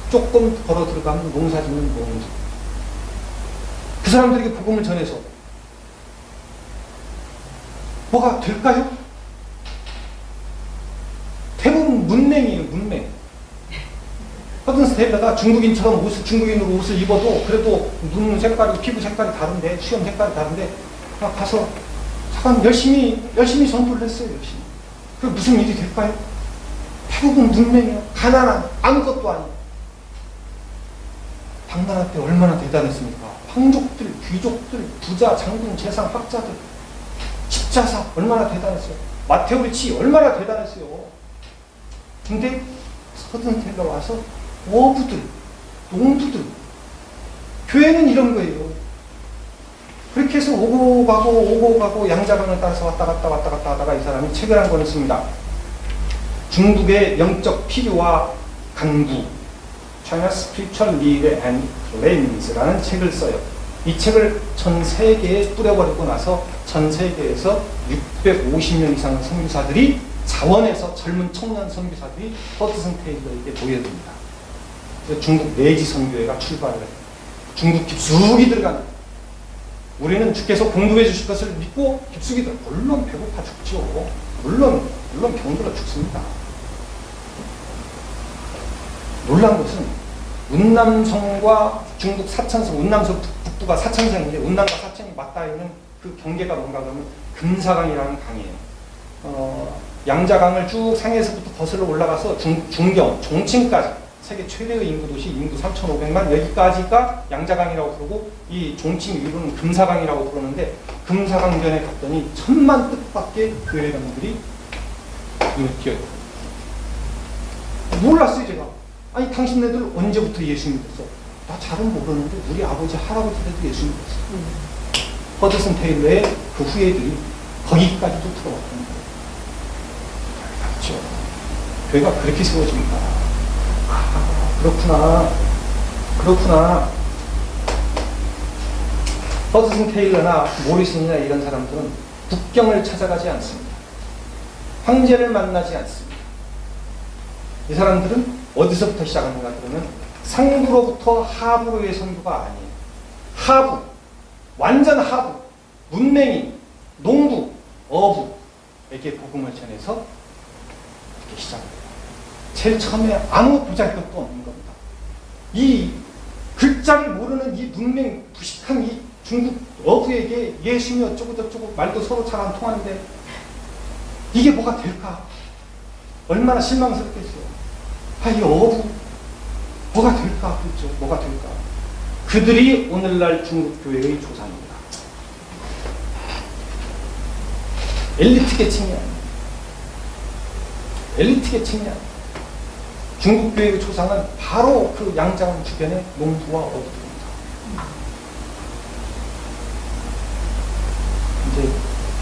조금 걸어 들어가면 농사 짓는 농부. 그 사람들에게 복음을 전해서 뭐가 될까요? 대부분 문맹이에요, 문맹. 허드슨 테일러가 중국인처럼 중국인으로 옷을 입어도 그래도 눈 색깔이, 피부 색깔이 다른데, 수염 색깔이 다른데, 가서 잠깐 열심히 전도를 했어요, 열심히. 그게 무슨 일이 될까요? 대부분 문맹이에요. 가난한, 아무것도 아니에요. 당나라 때 얼마나 대단했습니까? 황족들, 귀족들, 부자, 장군, 재상, 학자들, 십자사 얼마나 대단했어요. 마테오 리치 얼마나 대단했어요. 근데 허드슨 테일러 와서 어부들, 농부들, 교회는 이런 거예요. 그렇게 해서 오고 가고 양자강을 따라서 왔다 갔다 하다가 이 사람이 책을 한 권을 씁니다. 중국의 영적 필요와 강구, China's Spiritual Need and Claims라는 책을 써요. 이 책을 전 세계에 뿌려버리고 나서 전 세계에서 650명 이상의 선교사들이, 자원해서 젊은 청년 선교사들이 허드슨 테일러에게 모여듭니다. 중국 내지 선교회가 출발을 해요. 중국 깊숙이 들어가는. 우리는 주께서 공급해 주실 것을 믿고 깊숙이 들어. 물론 배고파 죽죠. 물론 병들어 죽습니다. 놀란 것은 운남성과 중국 사천성, 운남성 북부가 사천성인데 운남과 사천이 맞닿아 있는 그 경계가 뭔가 그러면 금사강이라는 강이에요. 양자강을 쭉 상해에서부터 거슬러 올라가서 중경, 종칭까지, 세계 최대의 인구 도시, 인구 3,500만, 여기까지가 양자강이라고 부르고, 이 종칭 위로는 금사강이라고 부르는데, 금사강변에 갔더니 1,000만 뜻밖의 교회당들이 눈에 띄어요. 몰랐어요, 제가. 아니, 당신네들 언제부터 예수 믿었어? 나 잘은 모르는데 우리 아버지, 할아버지들도 예수 믿었어. 허드슨 테일러의 그 후예들이 거기까지도 들어왔던 거예요. 그렇죠. 교회가 그렇게 세워집니다. 그렇구나. 허드슨 테일러나 모리슨이나 이런 사람들은 북경을 찾아가지 않습니다. 황제를 만나지 않습니다. 이 사람들은 어디서부터 시작하는가 그러면 상부로부터 하부로의 선교가 아니에요. 하부, 완전 하부, 문맹인, 농부, 어부에게 복음을 전해서 이렇게 시작합니다. 제일 처음에 아무 보잘것도 없는 겁니다. 이 글자를 모르는 이 문맹 무식한 이 중국 어부에게 예수님이 어쩌고 저쩌고 말도 서로 잘 안 통하는데 이게 뭐가 될까? 얼마나 실망스럽겠어요. 이 어부 뭐가 될까? 그렇죠. 뭐가 될까? 그들이 오늘날 중국 교회의 조상입니다. 엘리트 계층이 아니에요. 엘리트 계층이 아니에요. 중국 교회의 조상은 바로 그 양자원 주변의 농부와 어부들입니다. 이제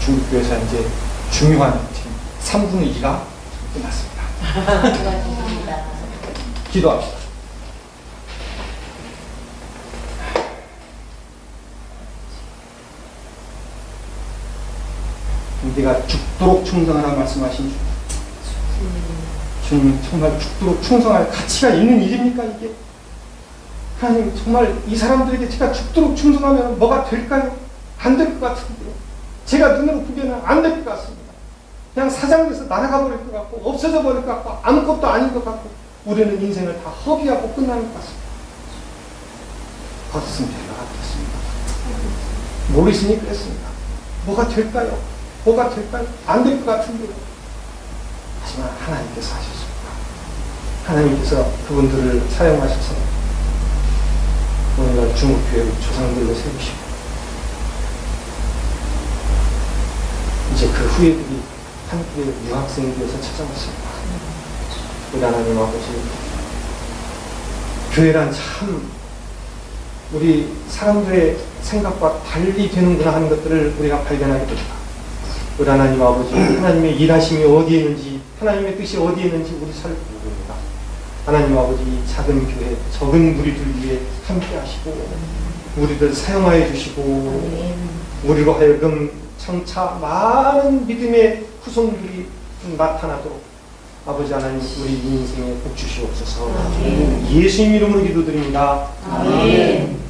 중국 교회에서 이제 중요한 지금 3분의 2가 끝났습니다. 수고하셨습니다. 기도합시다. 네가 죽도록 충성하라 말씀하신 주님, 정말 죽도록 충성할 가치가 있는 일입니까 이게? 하나님, 정말 이 사람들에게 제가 죽도록 충성하면 뭐가 될까요? 안 될 것 같은데요. 제가 눈으로 보기에는 안 될 것 같습니다. 그냥 사장돼서 날아가 버릴 것 같고 없어져 버릴 것 같고 아무것도 아닌 것 같고 우리는 인생을 다 허비하고 끝나는 것 같습니다. 겉은 배가 같았습니다. 모르시니 그랬습니다. 뭐가 될까요? 뭐가 될까요? 안 될 것 같은데요. 하지만 하나님께서 하셨습니다. 하나님께서 그분들을 사용하셔서 오늘날 중국교회의 조상들로 세우시고 이제 그 후예들이 한국의 유학생이 되어서 찾아왔습니다. 우리 하나님 아버지, 교회란 참 우리 사람들의 생각과 달리 되는구나 하는 것들을 우리가 발견하게 됩니다. 우리 하나님 아버지, 하나님의 일하심이 어디에 있는지, 하나님의 뜻이 어디에 있는지 우리 잘 모릅니다. 하나님 아버지, 이 작은 교회, 적은 무리들 위해 함께 하시고 우리들 사용하여 주시고 우리로 하여금 장차 많은 믿음의 후손들이 나타나도록 아버지 하나님 우리 인생에 복 주시옵소서. 예수님 이름으로 기도드립니다. 아멘.